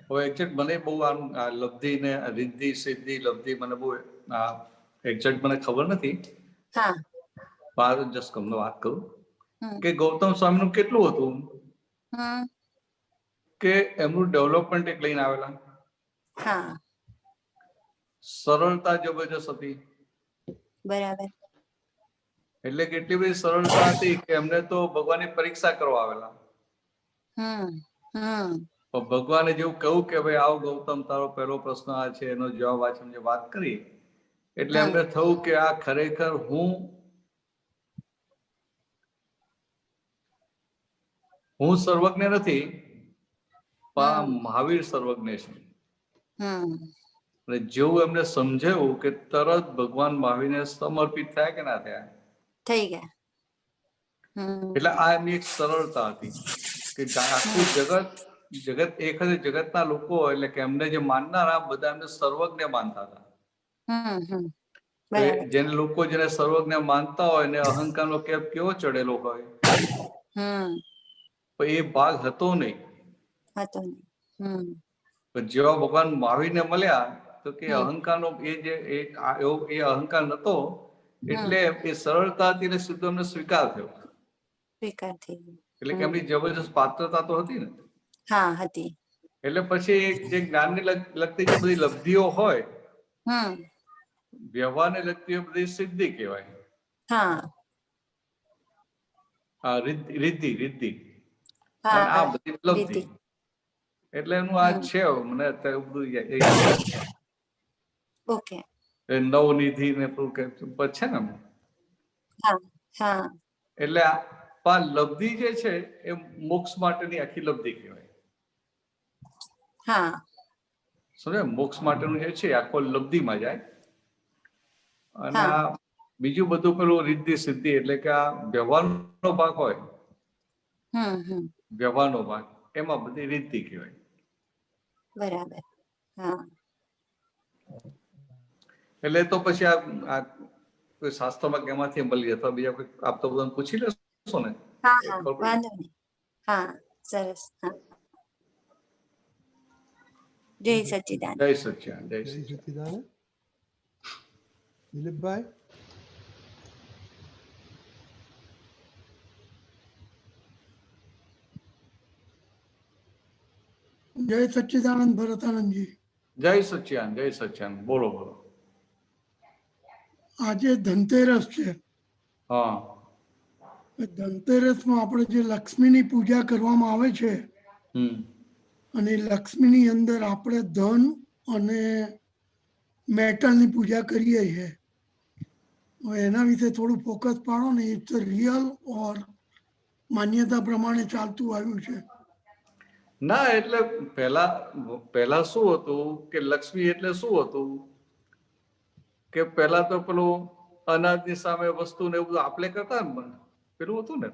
હવે એક્ઝેક્ટ મને બહુ આ લબ્ધિ ને રિદ્ધિ સિદ્ધિ લબ્ધિ મને બહુ એક્ઝેક્ટ મને ખબર નથી. હા. જસ્ટ તમને વાત કરું કે ગૌતમ સ્વામીનું કેટલું હતું કે એમનું ડેવલપમેન્ટ એક લઈને આવેલા. હા. સરળતા જબરજસ્ત હતી. બરાબર. એટલે કેટલી બધી સરળતા હતી કે એમને તો ભગવાનની પરીક્ષા કરવા આવેલા. ભગવાને જેવું કહ્યું કે ભાઈ આવો ગૌતમ તારો પહેલો પ્રશ્ન આ છે, એનો જવાબ આ છે, વાત કરી એટલે એમને થયું કે આ ખરેખર હું સર્વજ્ઞ નથી, પણ મહાવીર સર્વજ્ઞ છે. અને જેવું એમને સમજાયું કે તરત ભગવાન મહાવીરને સમર્પિત થયા કે ના થયા? થઈ ગયા. એટલે આ એમની એક સરળતા હતી કે આખું જગત એક જગતના લોકો એટલે કે એમને જે માનનારા બધા એમને સર્વજ્ઞ માનતા હતા. જેને લોકો જેને સર્વજ્ઞ માનતા હોય ને અહંકારનો કેપ કેવો ચડેલો હોય, એ ભાગ હતો નહીં. જેવા ભગવાન મહાવીરને મળ્યા તો કે અહંકારનો એ અહંકાર નતો, એટલે એ સરળતાથી ને સીધો એમને સ્વીકાર થયો. એટલે કે એમની જબરજસ્ત પાત્રતા તો હતી ને. હા, હતી. એટલે પછી જે જ્ઞાનને લગતી જે બધી લબ્ધિઓ હોય, વ્યવહારને લગતી બધી સિદ્ધિ કહેવાય. હા, રિદ્ધિ અને આ બધી લબ્ધિ. એટલે એનું આ છે મને અત્યારે બધું ઓકે. નવનિધિ ને છે ને. એટલે આ લબ્ધિ જે છે એ મોક્ષ માટેની આખી લબ્ધિ કહેવાય. સમજે? મોક્ષ માટેનું જે છે આખો લબ્ધિમાં જાય. અને આ બીજું બધું પેલું રિદ્ધિ સિદ્ધિ એટલે કે આ વ્યવહારનો ભાગ હોય, વ્યવહારનો ભાગ એમાં બધી રીતિ કહેવાય. બરાબર. હા. એટલે તો પછી આ કોઈ શાસ્ત્રમાં કેમાંથી મળી અથવા બીજા કોઈ આપ તો બધાને પૂછી લેશો ને. હા હા વાંધો નહીં. હા સરસ. હા જય સચ્ચિદાનંદ. જય સચ્ચિદાનંદ. જય જય સચ્ચિદાનંદ. સચ્ચિદાનંદ. દિલીપભાઈ. જય સચ્ચિદાનંદ ભરતાનંદજી. જય સચ્ચિદાનંદ. જય સચ્ચિદાનંદ. બોલો બોલો. આજે ધનતેરસ છે. હા. ધનતેરસમાં આપણે જે લક્ષ્મીની પૂજા કરવામાં આવે છે અને લક્ષ્મીની અંદર આપણે ધન અને મેટલની પૂજા કરીએ છીએ. હવે એના વિશે થોડું ફોકસ પાડો ને. ઇટ્સ રિયલ ઓર માન્યતા પ્રમાણે ચાલતું આવ્યું છે? ના, એટલે પહેલા શું હતું કે લક્ષ્મી એટલે શું હતું કે પહેલા તો પેલું અનાજની સામે વસ્તુ ને એવું બધું આપણે કરતા ને પેલું હતું ને.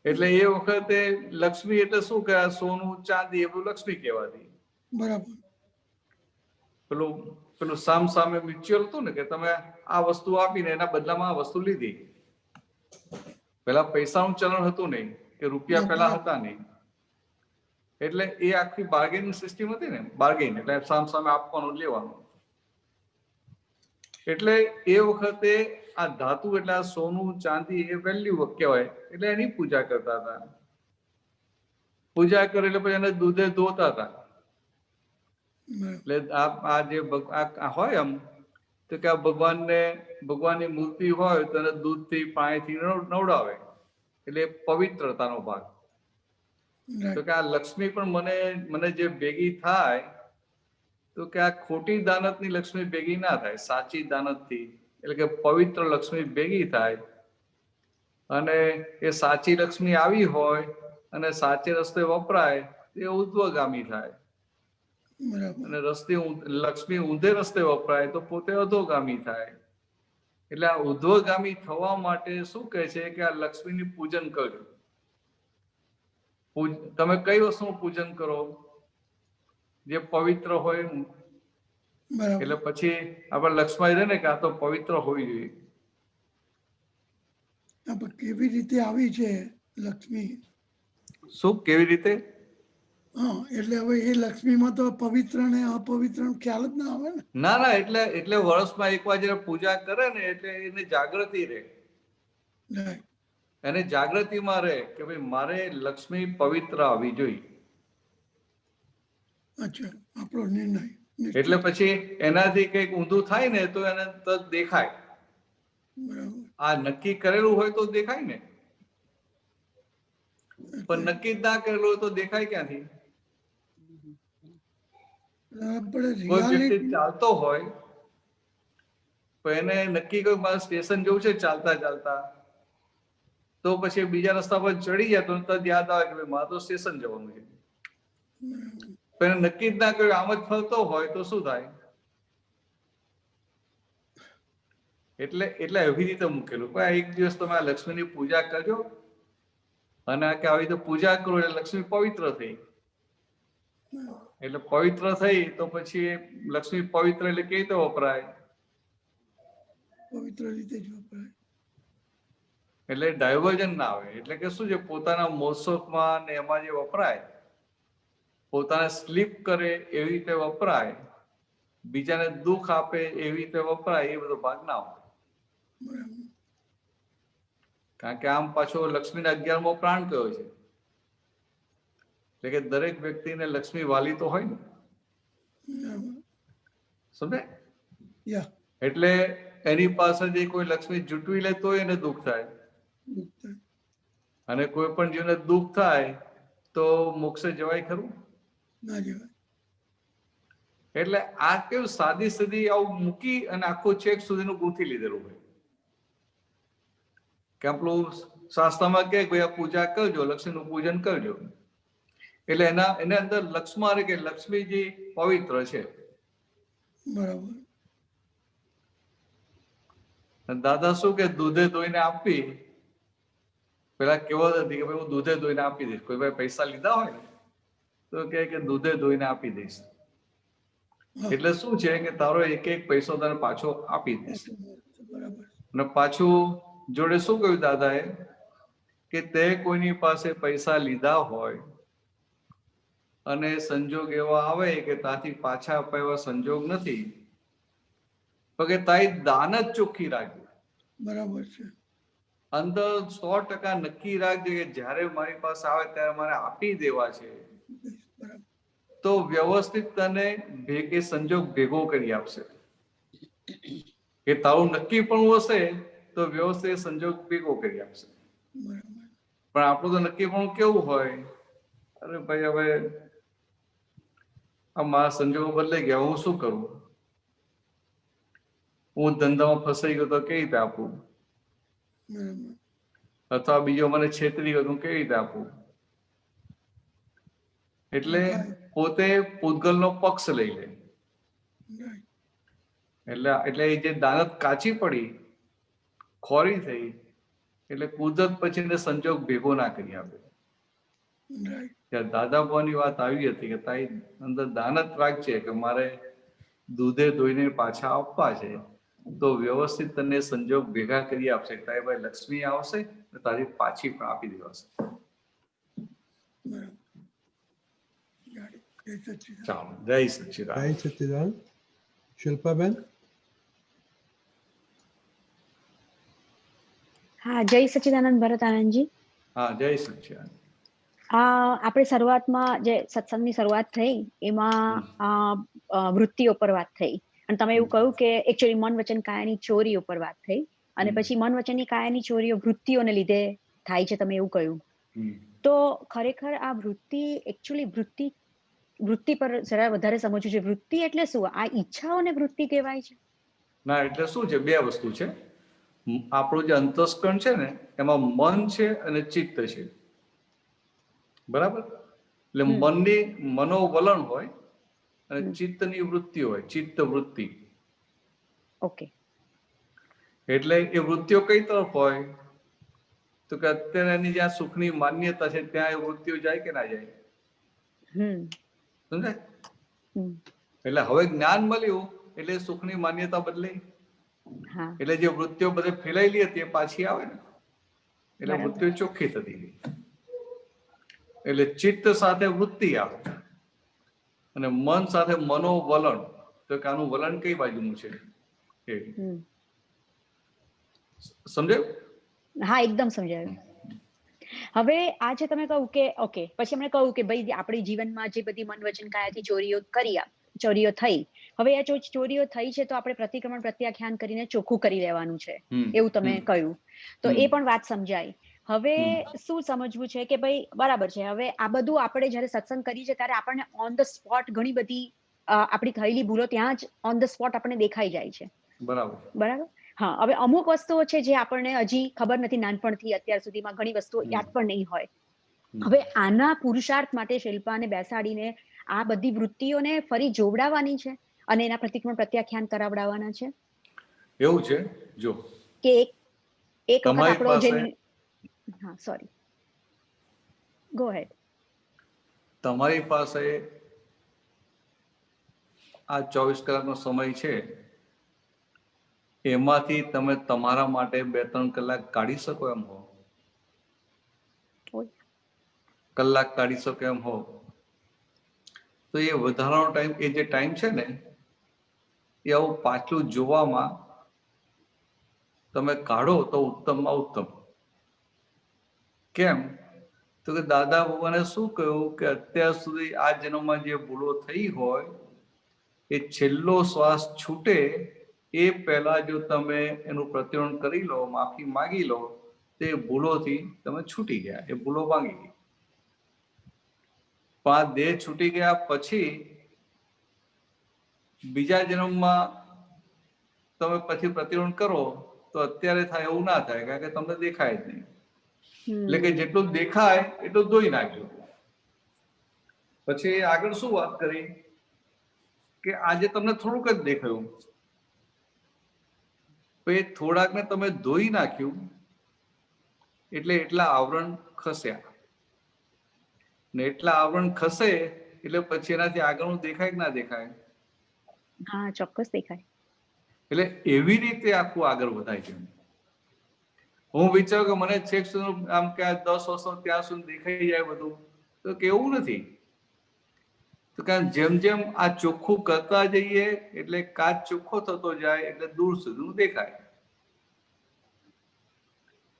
એટલે એ વખતે લક્ષ્મી એટલે શું કે સોનું ચાંદી એ બધું લક્ષ્મી કહેવાતી. બરાબર. પેલું સામ સામે મ્યુચ્યુઅલ હતું ને કે તમે આ વસ્તુ આપીને એના બદલામાં આ વસ્તુ લીધી. પેલા પૈસાનું ચલણ હતું નહીં કે રૂપિયા પેલા હતા નહીં. એટલે એ આખી બાર્ગેનિંગ સિસ્ટમ હતી ને. બાર્ગેન એટલે સામ સામે આપવાનું લેવાનું. એટલે એ વખતે આ ધાતુ એટલે આ સોનું ચાંદી એ વેલ્યુ કહેવાય. એટલે એની પૂજા કરતા હતા. પૂજા કરે એટલે પછી એને દૂધે ધોતા હતા. એટલે આ જે હોય એમ તો કે આ ભગવાનની મૂર્તિ હોય તો એને દૂધથી પાણીથી નવડાવે. એટલે પવિત્રતાનો ભાગ. તો કે આ લક્ષ્મી પણ મને જે ભેગી થાય તો કે આ ખોટી દાનતની લક્ષ્મી ભેગી ના થાય. સાચી દાનતથી એટલે કે પવિત્ર લક્ષ્મી ભેગી થાય. અને એ સાચી લક્ષ્મી આવી હોય અને સાચે રસ્તે વપરાય એ ઉદ્ધવગામી થાય. અને લક્ષ્મી ઊંધે રસ્તે વપરાય તો પોતે અધોગામી થાય. એટલે આ ઉદ્ધવગામી થવા માટે શું કહે છે કે આ લક્ષ્મીની પૂજન કરજો. તમે કઈ વસ્તુનું પૂજન કરો જે પવિત્ર હોય. એટલે પછી આપણે લક્ષ્મી રહે ને કે આ તો પવિત્ર હોવી જોઈએ. કેવી રીતે આવી છે લક્ષ્મી? શું કેવી રીતે? હા, એટલે હવે એ લક્ષ્મીમાં તો પવિત્ર ને અપવિત્ર ખ્યાલ જ ના આવે ને. ના, એટલે વર્ષમાં એકવાર જયારે પૂજા કરે ને એટલે એને જાગૃતિ રહે. એને જાગૃતિમાં રહે કે ભાઈ મારે લક્ષ્મી પવિત્ર આવવી જોઈએ. અચ્છા, આપણો નિર્ણય. એટલે પછી એનાથી કંઈક ઊંધું થાય ને તો એને તરત દેખાય. બરાબર. આ નક્કી કરેલું હોય તો દેખાય ને. પણ નક્કી જ ના કરેલું હોય તો દેખાય ક્યાંથી? કોઈ વ્યક્તિ ચાલતો હોય પણ એને નક્કી કર્યું મારે સ્ટેશન જવું છે ચાલતા ચાલતા, તો પછી બીજા રસ્તા પર ચડી જાય તો તરત યાદ આવે કે મારે તો સ્ટેશન જવાનું છે. પણ નક્કી જ ના કર્યું આમ જ ફરતો હોય તો શું થાય? એટલે એવી રીતે મૂકેલું એક દિવસ તમે આ લક્ષ્મીની પૂજા કરજો અને કે આવી રીતે પૂજા કરો એટલે લક્ષ્મી પવિત્ર થઈ. એટલે પવિત્ર થઈ તો પછી લક્ષ્મી પવિત્ર એટલે કેવી રીતે વપરાય? પવિત્ર રીતે જ વપરાય. એટલે ડાયવર્જન ના આવે. એટલે કે શું છે પોતાના મોસોકમાં ને એમાં જે વપરાય, પોતાને સ્લીપ કરે એવી રીતે વપરાય, બીજાને દુઃખ આપે એવી રીતે વપરાય, એ બધો ભાગ ના હોય. કારણ કે આમ પાછો લક્ષ્મીના 11મો પ્રાણ કયો છે. એટલે કે દરેક વ્યક્તિને લક્ષ્મી વાલી તો હોય ને. સમજે? એટલે એની પાસેથી કોઈ લક્ષ્મી જૂટવી લે તો એને દુઃખ થાય. અને કોઈ પણ જીવને દુઃખ થાય તો મોક્ષે જવાય ખરું? ના જવાય. એટલે આ કેવું સાદી સદી આવું મૂકી અને આખું છેક સુધીનું ગૂંથી લીધેલું હોય કે આપણું શાસ્ત્રમાં કે ભાઈ આ પૂજા કરજો, લક્ષ્મીનું પૂજન કરજો. એટલે એને અંદર લક્ષ્મણ કે લક્ષ્મીજી પવિત્ર છે. બરાબર. દાદા શું કે દૂધે ધોઈને આપવી, પેલા કેવો હતી કે ભાઈ હું દૂધે ધોઈને આપી દઈશ. કોઈ ભાઈ પૈસા લીધા હોય ને તો કહે કે દૂધે ધોઈને આપી દઈશ. એટલે શું છે કે તારો એક એક પૈસો તને પાછો આપી દઈશ. બરાબર. અને પાછું જોડે શું કહ્યું દાદાએ કે તે કોઈની પાસે પૈસા લીધા હોય અને સંજોગ એવા આવે કે ત્યાંથી પાછા આપવા એવા સંજોગ નથી, તો કે તારી દાન જ ચોખ્ખી રાખજો. બરાબર છે. અંદર 100% નક્કી રાખજો કે જ્યારે મારી પાસે આવે ત્યારે મારે આપી દેવા છે, બરાબર. તો વ્યવસ્થિત તને ભેગે સંજોગ ભેગો કરી આપશે. કે તારું નક્કી પણ હશે તો વ્યવસ્થિત સંજોગ ભેગો કરી આપશે. બરાબર. પણ આપણું તો નક્કી પણ કેવું હોય, અરે ભાઈ હવે આ મારા સંજોગો બદલાઈ ગયા, હું શું કરું? હું ધંધામાં ફસાઈ ગયો તો કેવી રીતે આપું? બરાબર. અથવા બીજો મને છેતરી ગયો તો કેવી રીતે આપું? એટલે પોતે પૂતગલનો પક્ષ લઈ લે. એટલે એ જે દાનત કાચી પડી, ખોરી થઈ, એટલે કુદરત પછી સંજોગ ભેગો ના કરી આપે. ત્યાં દાદા ભવાની વાત આવી હતી કે તારી અંદર દાનત રાખજે કે મારે દૂધે ધોઈને પાછા આપવા છે, તો વ્યવસ્થિત તને સંજોગ ભેગા કરી આપશે. તારી ભાઈ લક્ષ્મી આવશે તારી પાછી પણ આપી દેવાશે. ચાલો, જય સચ્ચિદાનંદ. જય સચ્ચિદાનંદ. શિલ્પાબેન. હા, જય સચ્ચિદાનંદ ભરત આનંદજી. હા, જય સચ્ચિદાનંદ. આપણે શરૂઆતમાં જે સત્સંગની શરૂઆત થઈ એમાં વૃત્તિઓ પર વાત થઈ અને તમે એવું કહ્યું કે એકચ્યુઅલી મન વચન કાયાની ચોરી ઉપર વાત થઈ અને પછી મન વચનની કાયાની ચોરીઓ વૃત્તિઓને લીધે થાય છે, તમે એવું કહ્યું. તો ખરેખર આ વૃત્તિ એકચ્યુઅલી વૃત્તિ પર જરા વધારે સમજવું છે. વૃત્તિ એટલે શું? આ ઈચ્છાઓને વૃત્તિ કહેવાય છે? ના, એટલે શું છે, બે વસ્તુ છે. આપણું જે અંતસ્કરણ છે ને એમાં મન છે અને ચિત્ત છે, બરાબર? એટલે મનની મનોવલણ હોય અને ચિત્તની વૃત્તિ હોય, ચિત્ત વૃત્તિ. ઓકે. એટલે એ વૃત્તિઓ કઈ તરફ હોય તો કે અત્યારે એની જ્યાં સુખની માન્યતા છે ત્યાં એ વૃત્તિઓ જાય કે ના જાય? સમજાય? એટલે હવે જ્ઞાન મળ્યું એટલે સુખની માન્યતા બદલાઈ, એટલે જે વૃત્તિઓ બધે ફેલાયેલી હતી એ પાછી આવે ને, એટલે વૃત્તિઓ ચોખ્ખી થતી ગઈ. એટલે ચિત્ત સાથે વૃત્તિ આવે અને મન સાથે મનોવલણ. તો કે આનું વલણ કઈ બાજુનું છે એ સમજાયું? હા, એકદમ સમજાયું. હવે આ જે તમે કહ્યું કે ઓકે, પછી એમણે કહ્યું કે ભાઈ આપણી જીવનમાં જે બધી મન વચન કાયાથી ચોરીઓ થઈ, હવે આ ચોરીઓ થઈ છે તો આપણે પ્રતિક્રમણ પ્રત્યાખ્યાન કરીને ચોખ્ખું કરી લેવાનું છે, એવું તમે કહ્યું. તો એ પણ વાત સમજાય. હવે શું સમજવું છે કે ભાઈ બરાબર છે, હવે આ બધું આપણે જયારે સત્સંગ કરીએ છીએ ત્યારે આપણને ઓન ધ સ્પોટ ઘણી બધી આપણી થયેલી ભૂલો ત્યાં જ ઓન ધ સ્પોટ આપણને દેખાઈ જાય છે. બરાબર. હા, હવે અમુક વસ્તુઓ છે જે આપણને હજી ખબર નથી, નાનપણથી અત્યાર સુધીમાં ઘણી વસ્તુઓ યાદ પણ નહીં હોય. હવે આના પુરુષાર્થ માટે શિલ્પાને બેસાડીને આ બધી વૃત્તિઓને ફરી જોવડાવવાની છે અને એના પ્રતિક્રમણ પ્રત્યાખ્યાન કરાવડાવવાના છે. એવું છે. જો કે એક વખત આપણો જે હા, સોરી, ગો હેડ. તમારી પાસે આ 24 કલાકનો સમય છે, એમાંથી તમે તમારા માટે 2-3 કલાક કાઢી શકો એમ હો? કલાક કાઢી શકો એમ હો તો એ વધારાનો ટાઈમ, એ જે ટાઈમ છે ને એ આવું પાછું જોવામાં તમે કાઢો તો ઉત્તમમાં ઉત્તમ. કેમ? તો કે દાદા ભગવાને શું કહ્યું કે અત્યાર સુધી આ જન્મમાં જે ભૂલો થઈ હોય એ છેલ્લો શ્વાસ છૂટે એ પહેલા જો તમે એનું પ્રતિક્રમણ કરી લો, માફી માંગી લો, તો એ ભૂલોથી તમે છૂટી ગયા, એ ભૂલો ભાંગી ગઈ. પણ આ દેહ છૂટી ગયા પછી બીજા જન્મમાં તમે પછી પ્રતિક્રમણ કરો તો અત્યારે થાય એવું ના થાય, કારણ કે તમને દેખાય જ નહીં. એટલે કે જેટલું દેખાય એટલું ધોઈ નાખ્યું. પછી આગળ શું વાત કરી કે આજે તમને થોડુંક જ દેખાયું, તો એ થોડાકને તમે ધોઈ નાખ્યું એટલે એટલા આવરણ ખસ્યા, ને એટલા આવરણ ખસે એટલે પછી એનાથી આગળનું દેખાય કે ના દેખાય? હા, ચોક્કસ દેખાય. એટલે એવી રીતે આખું આગળ વધાય છે. હું વિચારું કે મને છેક સુધી આમ કે 10 વર્ષ ત્યાં સુધી દેખાઈ જાય બધું, તો કેવું નથી. તો કારણ જેમ જેમ આ ચોખ્ખું કરતા જઈએ એટલે કાચ ચોખ્ખો થતો જાય એટલે દૂર સુધીનું દેખાય.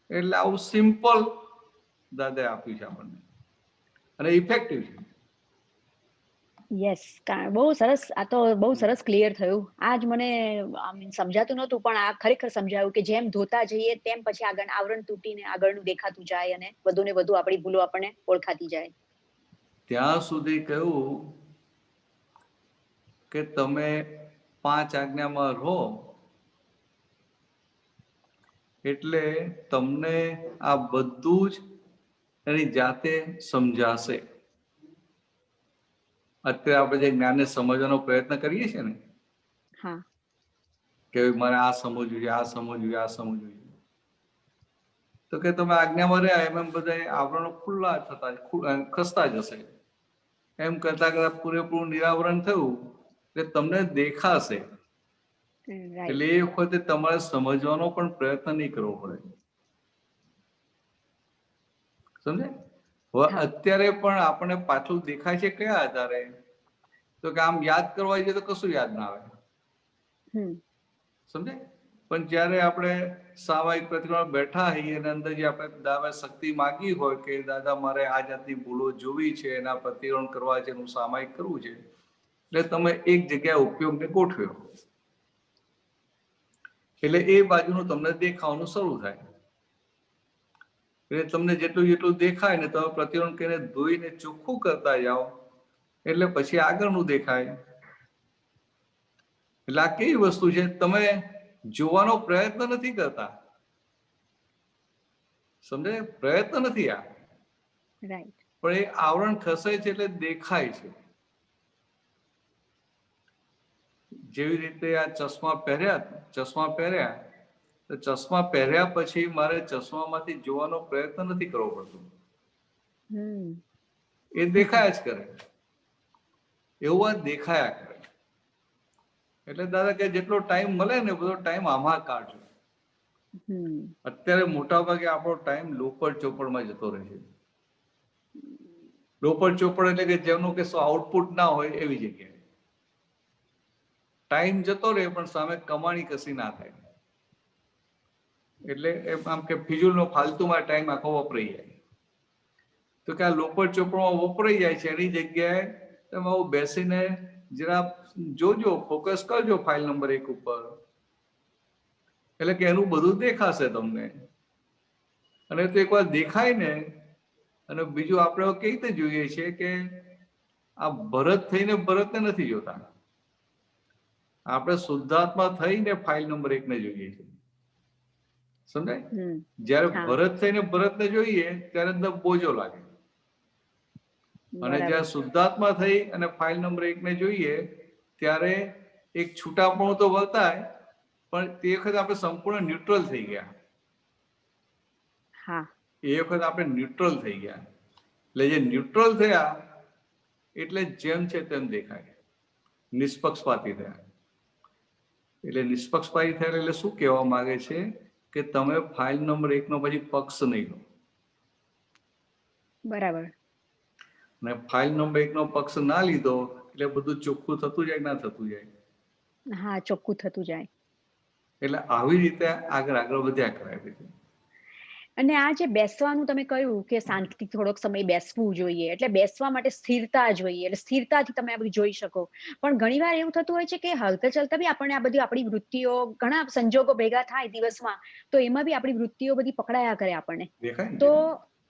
એટલે આવું સિમ્પલ દાદાએ આપ્યું છે આપણને, અને ઇફેક્ટિવ છે. યસ, બહુ સરસ. આ તો બહુ સરસ ક્લિયર થયું. આજ મને સમજાતું નહોતું, પણ આ ખરેખર સમજાયું કે જેમ ધોતા જઈએ તેમ પછી આગળ આવરણ તૂટીને આગળનું દેખાતું જાય અને વધુ ને વધુ આપણી ભૂલો આપણને ઓળખાતી જાય. ત્યાં સુધી કહ્યું કે તમે 5 આજ્ઞામાં રહો એટલે તમને આ બધું જ એની જાતે સમજાશે. અત્યારે આપણે જે જ્ઞાનને સમજવાનો પ્રયત્ન કરીએ છીએ ને, હા, કે મારે આ સમજવું છે, આ સમજવું છે, આ સમજવું છે, તો કે તમે આજ્ઞામાં રહ્યા એમ બધા આવરણો ખુલ્લા થતા ખસતા જશે. એમ કરતા કરતા પૂરેપૂરું નિરાવરણ થયું એટલે તમને દેખાશે. એટલે એ વખતે તમારે સમજવાનો પણ પ્રયત્ન નહીં કરવો પડે. સમજે? હવે અત્યારે પણ આપણે પાછું દેખાય છે કયા આધારે? તો કે આમ યાદ કરવા જઈએ તો કશું યાદ ના આવે. સમજે? પણ જયારે આપણે સામાયિક પ્રતિક્રમણ બેઠા હોઈએ અને અંદર જે આપણે દાદા શક્તિ માગી હોય કે દાદા મારે આ જાતની ભૂલો જોવી છે, એના પ્રતિક્રમણ કરવા છે, એનું સામાયિક કરવું છે, એટલે તમે એક જગ્યાએ ઉપયોગને ગોઠવ્યો એટલે એ બાજુનું તમને દેખાવાનું શરૂ થાય. એટલે તમને જેટલું જેટલું દેખાય ને તમે પ્રતિક્રમણ કરીને ધોઈને ચોખ્ખું કરતા જાઓ એટલે પછી આગળનું દેખાય. એટલે આ કેવી વસ્તુ છે, તમે જોવાનો પ્રયત્ન નથી કરતા. સમજે? પ્રયત્ન નથી આ, પણ એ આવરણ ખસે છે એટલે દેખાય છે. જેવી રીતે આ ચશ્મા પહેર્યા તો ચશ્મા પહેર્યા પછી મારે ચશ્મામાંથી જોવાનો પ્રયત્ન નથી કરવો પડતો, એ દેખાયા જ કરે. એવું આ દેખાયા કરે. એટલે દાદા કે જેટલો ટાઈમ મળે ને બધો ટાઈમ આમાં કાઢજો. અત્યારે મોટા ભાગે આપણો ટાઈમ લોપડ ચોપડમાં જતો રહે છે. લોપડ ચોપડ એટલે કે જેમનું કે આઉટપુટ ના હોય એવી જગ્યાએ ટાઈમ જતો રહે પણ સામે કમાણી કશી ના થાય. એટલે એમ આમ કે ફિજુલનો ફાલતુમાં ટાઈમ આખો વપરાઈ જાય. તો કે આ લોપડ ચોપડમાં વપરાઈ જાય છે એની જગ્યાએ તમે આવું બેસીને જરા જોજો, ફોકસ કરજો ફાઇલ નંબર 1 ઉપર, એટલે કે એનું બધું દેખાશે તમને. અને તો એકવાર દેખાય ને, અને બીજું આપણે કેવી રીતે જોઈએ છીએ કે આ ભરત થઈને ભરતને નથી જોતા, આપણે શુદ્ધાત્મા થઈને ફાઇલ નંબર 1 ને જોઈએ છીએ. સમજાય? જયારે ભરત થઈને ભરતને જોઈએ ત્યારે અંદર બોજો લાગે, અને જયારે શુદ્ધાત્મા થઈ અને ફાઇલ નંબર 1 ને જોઈએ ત્યારે એક છૂટાપણું તો વર્તાય, પણ તે વખતે આપણે સંપૂર્ણ ન્યુટ્રલ થઈ ગયા. એ વખત આપણે ન્યુટ્રલ થઈ ગયા. એટલે જે ન્યુટ્રલ થયા એટલે જેમ છે તેમ દેખાય, નિષ્પક્ષપાતી થયા. એટલે નિષ્પક્ષપાતી થયા એટલે શું કહેવા માંગે છે કે તમે ફાઇલ નંબર 1 નો પછી પક્ષ નહીં લો. બરાબર. ને ફાઇલ નંબર 1 નો પક્ષ ના લીધો એટલે બધું ચોખ્ખું થતું જાય, ના થતું જાય? હા, ચોખ્ખું થતું જાય. એટલે આવી રીતે આગળ વધ્યા કરાય. અને આ જે બેસવાનું તમે કહ્યું કે શાંતિથી થોડોક સમય બેસવું જોઈએ, એટલે બેસવા માટે સ્થિરતા જોઈએ, એટલે સ્થિરતાથી તમે આ બધું જોઈ શકો. પણ ઘણીવાર એવું થતું હોય છે કે હલતા ચલતા બી આપણને આ બધી આપણી વૃત્તિઓ, ઘણા સંજોગો ભેગા થાય દિવસમાં, તો એમાં બી આપણી વૃત્તિઓ બધી પકડાયા કરે આપણને. તો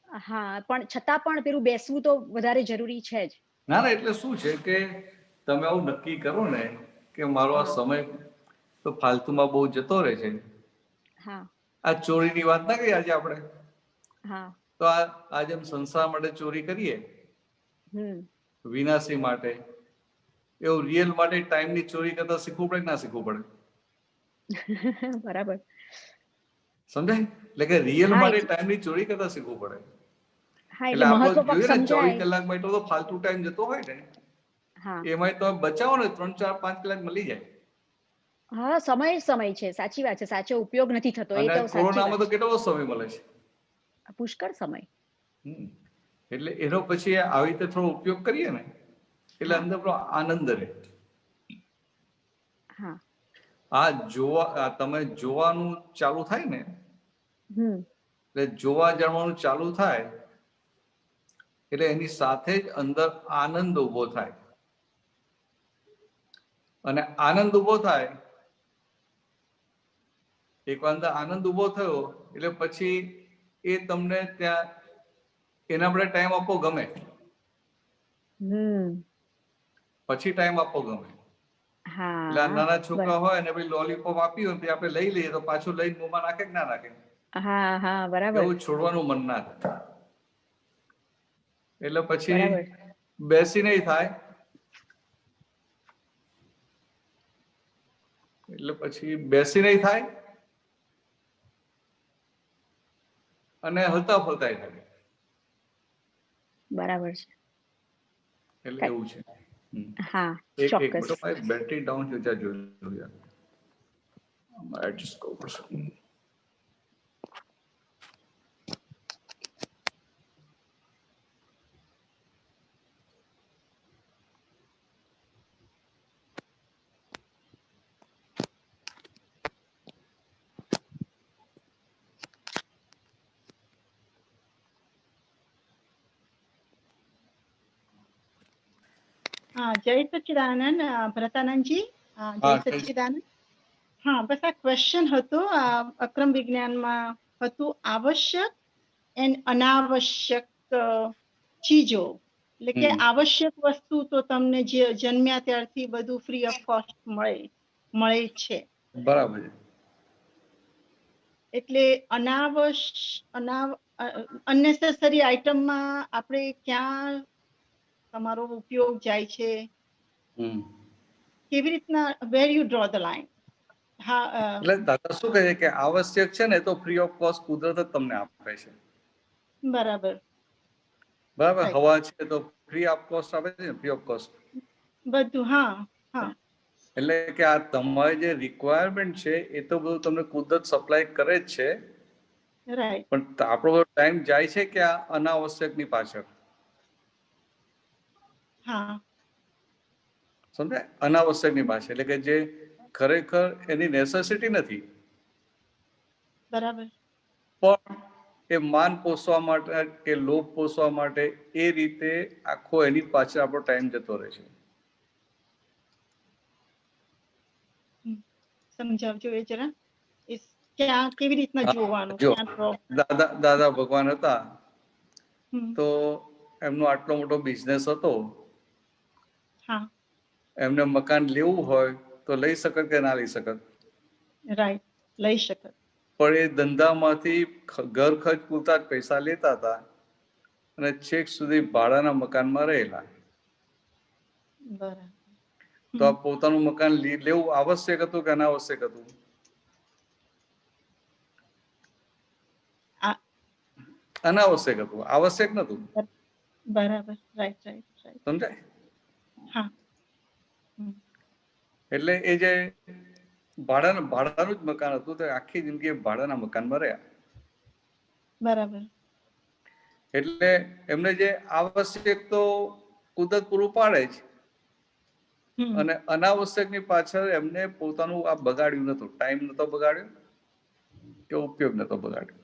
હા, પણ છતાં પણ પેલું બેસવું તો વધારે જરૂરી છે જ. ના, એટલે શું છે કે તમે આવું નક્કી કરો ને કે મારો આ સમય તો ફાલતુમાં બહુ જતો રહે છે. આ ચોરીની વાત ના કરી આજે આપણે, તો આજે સંસાર માટે ચોરી કરીએ, વિનાશી માટે, એવું રિયલ માટે ટાઈમની ચોરી કરતા શીખવું પડે કે ના શીખવું પડે? બરાબર. સમજાય? એટલે કે રિયલ હા, માટે એટલે- ટાઈમની ચોરી કરતા શીખવું પડે. હા એટલે એટલે આપણો મહત્વ જોઈએ ને 24 સમજાય. કલાકમાં એટલો તો ફાલતુ ટાઈમ જતો હોય ને, હા એમાં તમે બચાવો ને 3, 4, 5 કલાક મળી જાય. હા, સમય છે, સાચી વાત છે, સાચો ઉપયોગ નથી થતો, એ અને તો સાચી કોરોનામાં તો વાત કેટલો સમય મળે છે. છે, પુષ્કળ સમય. એટલે એનો પછી આવી રીતે થોડો ઉપયોગ કરીએ ને એટલે હા. અંદર આપણો આનંદ રહે. હા. આ તમે જોવાનું ચાલુ થાય ને, એટલે જોવા જાણવાનું ચાલુ થાય એટલે એની સાથે જ અંદર આનંદ ઉભો થાય. અને આનંદ ઉભો થાય, એકવાર અંદર આનંદ ઉભો થયો એટલે પછી એ તમને ત્યાં એના માટે ટાઈમ આપવો ગમે. પછી ટાઈમ આપવો ગમે. એટલે આ હા નાના છોકરા હોય ને પછી લોલીપોપ આપી હોય આપણે લઈ લઈએ તો પાછું લઈને મોંમાં નાખે કે ના નાખે? હા હા બરાબર એવું છોડવાનું મન ના થાય. એટલે પછી બરાબર. બેસી નહીં થાય, એટલે પછી બેસી નહીં થાય અને હલતા ફરતા થાય. બરાબર છે. એટલે એવું છે. હા એક ચોક્કસ. મિનિટ, બેટરી ડાઉન છે ત્યાં જોઈ લો. એડજસ્ટ કરવું પડશે. हाँ, जय सच्चिदानंद भरतानंद जी, जय सच्चिदानंद. હા, બસ આ ક્વેશ્ચન હતો અક્રમ વિજ્ઞાનમાં હતું આવશ્યક એન્ડ અનાવશ્યક ચીજો. એટલે કે આવશ્યક વસ્તુ તો તમને જે જન્મ્યા ત્યારથી બધું ફ્રી ઓફ કોસ્ટ મળે છે. બરાબર છે. એટલે અનનેસેસરી આઇટમમાં આપણે ક્યાં તમારો ઉપયોગ જાય છે, કેવી રીતના, વેર યુ ડ્રો ધ લાઈન? હા, એટલે દાદા શું કહે છે કે આવશ્યક છે ને તો ફ્રી ઓફ કોસ્ટ કુદરત જ તમને આપે છે. બરાબર. બરાબર. હવા છે તો ફ્રી ઓફ કોસ્ટ આપે છે ને, ફ્રી ઓફ કોસ્ટ બધું. હા હા. એટલે કે આ તમારી જે રિક્વાયરમેન્ટ છે એ તો બધું તમને કુદરત સપ્લાય કરે જ છે. રાઈટ. પણ આપણો ટાઈમ જાય છે કે આ અનાવશ્યક ની પાછળ. હા. સમજાય? અનાવશ્યક ની પાછળ, એટલે કે જે ખરેખર એની નેસેસિટી નથી. બરાબર. પણ એ માન પોષવા માટે કે લોભ પોષવા માટે એ રીતે આખો એની પાછળ આપણો ટાઈમ જતો રહે છે. સમજાવજો એ જરા, ક્યાં કેવી રીતના જોવાનું? જો ક્યાં દાદા ભગવાન હતા તો એમનો આટલો મોટો બિઝનેસ હતો. હા. એમને મકાન લેવું હોય તો લઈ શકત કે ના લઈ શકત? રાઈટ, લઈ શકત. પણ એ ધંધામાંથી ઘર ખર્ચ પૂરતા જ પૈસા લેતા હતા અને છેક સુધી ભાડાના મકાનમાં રહેલા. બરાબર. તો આ પોતાનું મકાન લેવું આવશ્યક હતું કે અનાવશ્યક હતું? અનાવશ્યક હતું, આવશ્યક નતું. બરાબર. Right right right. સમજાય? હા. એટલે એ જે ભાડાનું જ મકાન હતું તો આખી જિંદગી ભાડાના મકાનમાં રહ્યા. બરાબર. એટલે એમને જે આવશ્યક તો કુદરત પૂરું પાડે જ, અને અનાવશ્યક ની પાછળ એમને પોતાનું આ બગાડ્યું નતું, ટાઈમ નતો બગાડ્યો કે ઉપયોગ નતો બગાડ્યો.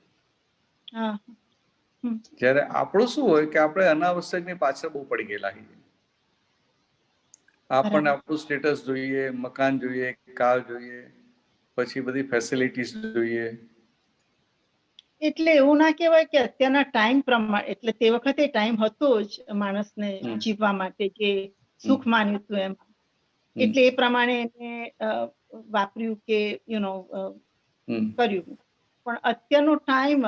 જયારે આપણું શું હોય કે આપણે અનાવશ્યક ની પાછળ બહુ પડી ગયેલા છીએ. આપણને આપણું સ્ટેટસ જોઈએ, મકાન જોઈએ, કાર જોઈએ, પછી બધી ફેસિલિટીઝ જોઈએ. એટલે એવું ના કહેવાય કે અત્યારના ટાઈમ પ્રમાણે, એટલે તે વખતે ટાઈમ હતો જ માણસને જીવવા માટે, કે સુખ માન્યું હતું એમ, એટલે એ પ્રમાણે એને વાપર્યું કે કર્યું. પણ અત્યારનો ટાઈમ,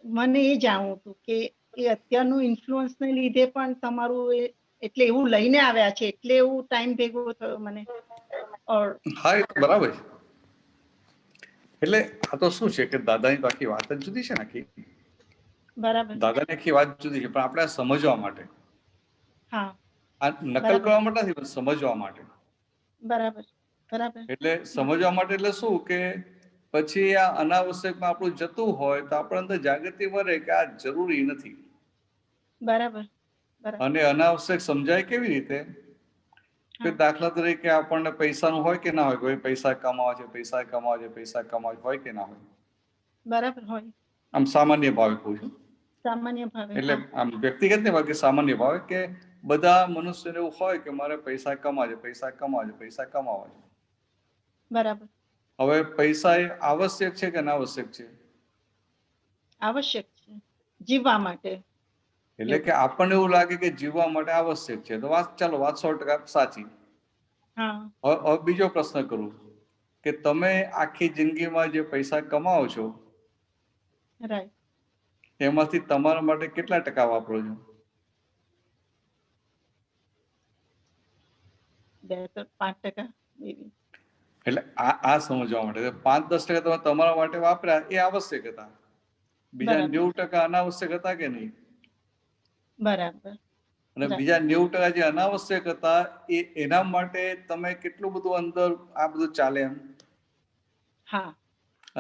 મને એ જાણવું હતું કે એ અત્યારનું ઇન્ફ્લુઅન્સને લીધે પણ તમારું એટલે એવું લઈને આવ્યા છે એટલે એવું ટાઈમ ભેગો થયો મને. હા, બરાબર છે. એટલે આ તો શું છે કે દાદાની તો આખી વાત જ જુદી છે ને, આખી બરાબર. દાદાની આખી વાત જુદી છે, પણ આપણે આ સમજવા માટે, હા, આ નકલ કરવા માટે નથી, પણ સમજવા માટે. બરાબર બરાબર. એટલે સમજવા માટે એટલે શું કે પછી આ અનાવશ્યકમાં આપણું જતું હોય તો આપણે અંદર જાગૃતિ વધે કે આ જરૂરી નથી. બરાબર બરાબર. અને અનાવશ્યક સમજાય કેવી રીતે? કે દાખલા તરીકે આપણને પૈસાનું હોય કે ના હોય, કોઈ પૈસા કમાવા છે, પૈસા કમાવા છે, પૈસા કમાવા હોય કે ના હોય? બરાબર હોય. આમ સામાન્ય ભાવે કહું છું, સામાન્ય ભાવે. એટલે આમ વ્યક્તિગત નહીં કે સામાન્ય ભાવે, કે બધા મનુષ્યને એવું હોય કે મારે પૈસા કમાવા છે, પૈસા કમાવા છે, પૈસા કમાવા છે. બરાબર. હવે પૈસા એ આવશ્યક છે કે અનાવશ્યક છે? આવશ્યક છે જીવવા માટે. એટલે કે આપણને એવું લાગે કે જીવવા માટે આવશ્યક છે, તો વાત ચાલો વાત 100% સાચી. હવે બીજો પ્રશ્ન કરું કે તમે આખી જિંદગીમાં જે પૈસા કમાવો છો, એમાંથી તમારા માટે કેટલા ટકા વાપરો છો? 5%. એટલે આ સમજવા માટે 5-10% તમે તમારા માટે વાપર્યા એ આવશ્યક હતા, બીજા 90% અનાવશ્યક હતા કે નહીં? બરાબર. અને બીજા 90% જે અનાવશ્યક હતા એના માટે તમે કેટલું બધું અંદર આ બધું ચાલે એમ? હા,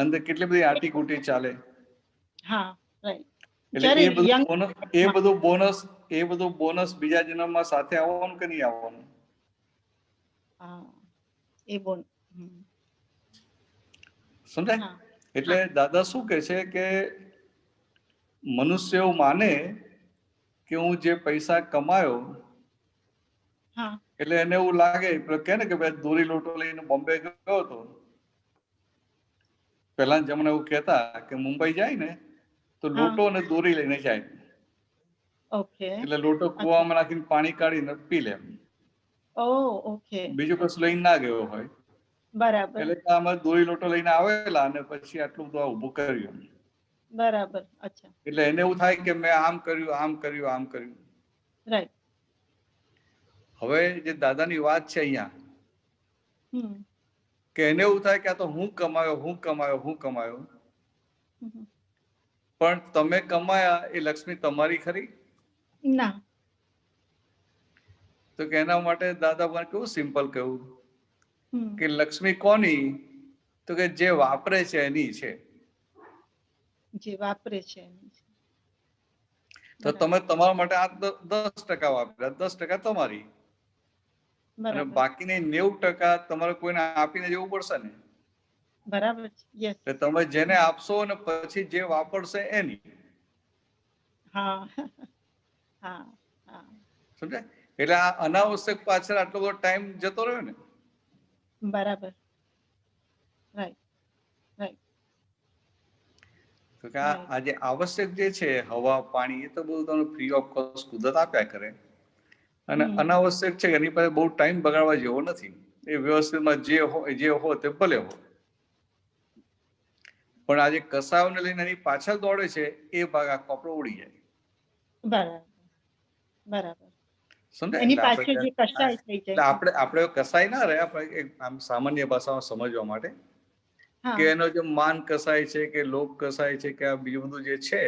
અંદર કેટલી બધી આટીકૂટી ચાલે. હા, એટલે એ બધું બોનસ બીજા જન્મમાં સાથે આવવાનું કે નહીં આવવાનું? સમજાય? એટલે દાદા શું કે છે કે મનુષ્ય એવું માને કે હું જે પૈસા કમાયો, એટલે એને એવું લાગે કે ને કે ભાઈ દોરી લોટો લઈને બોમ્બે ગયો હતો. પહેલા જમાના એવું કહેતા કે મુંબઈ જાય ને તો લોટો અને દોરી લઈને જાય. એટલે લોટો કુવામાં નાખીને પાણી કાઢીને પી લે. બીજું કશું લઈને ના ગયો હોય. બરાબર. એટલે આમાં દોરી લોટો લઈને આવેલા અને પછી આટલું બધું ઉભું કર્યું. બરાબર. અચ્છા. એટલે એને એવું થાય કે મેં આમ કર્યું, આમ કર્યું, આમ કર્યું. રાઈટ. હવે જે દાદાની વાત છે અહીંયા, કે એને એવું થાય કે આ તો હું કમાયો. પણ તમે કમાયા એ લક્ષ્મી તમારી ખરી? ના. તો કે એના માટે દાદા ભગવાન કેવું સિમ્પલ કહ્યું કે લક્ષ્મી કોની? તો કે જે વાપરે છે એની છે. જે વાપરે છે. તો તમે તમારા માટે આ 10% વાપર્યા, 10% તમારી, અને બાકીની 90% તમારે કોઈને આપીને જવું પડશે ને. બરાબર. એટલે તમે જેને આપશો ને પછી જે વાપરશે એની. સમજાય? એટલે આ અનાવશ્યક પાછળ આટલો બધો ટાઈમ જતો રહ્યો ને. બરાબર. તો કે આ જે આવશ્યક જે છે હવા, પાણી, એ તો બધું તમને ફ્રી ઓફ કોસ્ટ કુદરત આપ્યા કરે. અને અનાવશ્યક છે એની પાસે બહુ ટાઈમ બગાડવા જેવો નથી. એ વ્યવસ્થિતમાં જે હોય તે ભલે હોય. પણ આજે કસાયોને લઈને એની પાછળ દોડે છે એ ભાગ આખો આપણો ઉડી જાય. બરાબર. સમજાય? આપણે કસાય ના રહે, આપણે આમ સામાન્ય ભાષામાં સમજવા માટે કે એનો જે માન કસાય છે કે લોક કસાય છે કે આ બીજું બધું જે છે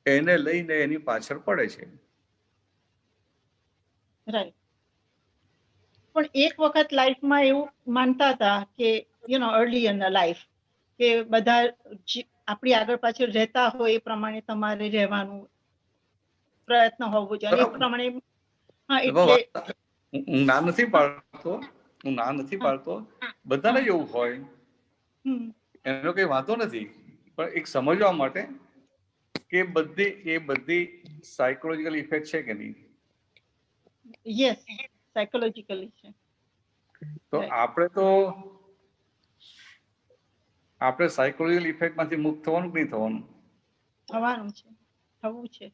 એને લઈને એની પાછળ પડે છે. રાઈટ. પણ એક વખત લાઈફમાં એવું માનતા હતા કે અર્લી ઇન લાઈફ કે બધા આપણી આગળ પાછળ રહેતા હોય એ પ્રમાણે તમારે રહેવાનું પ્રયત્ન હોવો જોઈએ. એ પ્રમાણે હું ના નથી પાડતો, બધાને જ એવું હોય, એનો કઈ વાંધો નથી. પણ એક સમજવા માટે કે એ બધી સાયકોલોજીકલ ઇફેક્ટ છે કે નહીં? યસ, સાયકોલોજીકલી છે. તો આપણે સાયકોલોજીકલ ઇફેક્ટ માંથી મુક્ત થવાનું કે નહીં થવાનું? થવું છે.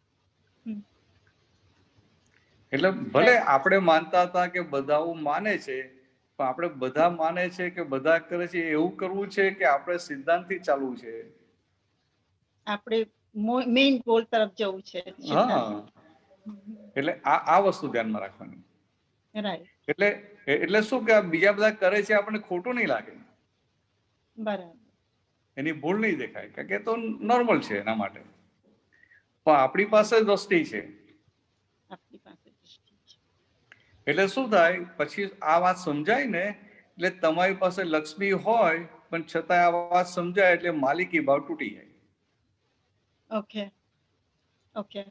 એટલે ભલે આપણે માનતા હતા કે બધા માને છે, પણ આપણે બધા માને છે કે બધા કરે છે એવું કરવું છે કે આપણે સિદ્ધાંતથી ચાલવું છે? આપણે મેઇન ગોલ તરફ જવું છે. એટલે આ વસ્તુ ધ્યાનમાં રાખવાની. એટલે શું કે બીજા બધા કરે છે આપણને ખોટું નહીં લાગે. બરાબર. એની ભૂલ નહીં દેખાય, કારણ કે તો નોર્મલ છે એના માટે. પણ આપણી પાસે દ્રષ્ટિ છે, આપણી પાસે દૃષ્ટિ છે. એટલે શું થાય પછી આ વાત સમજાય ને, એટલે તમારી પાસે લક્ષ્મી હોય પણ છતાં આ વાત સમજાય એટલે માલિકી ભાવ તૂટી જાય. Okay okay.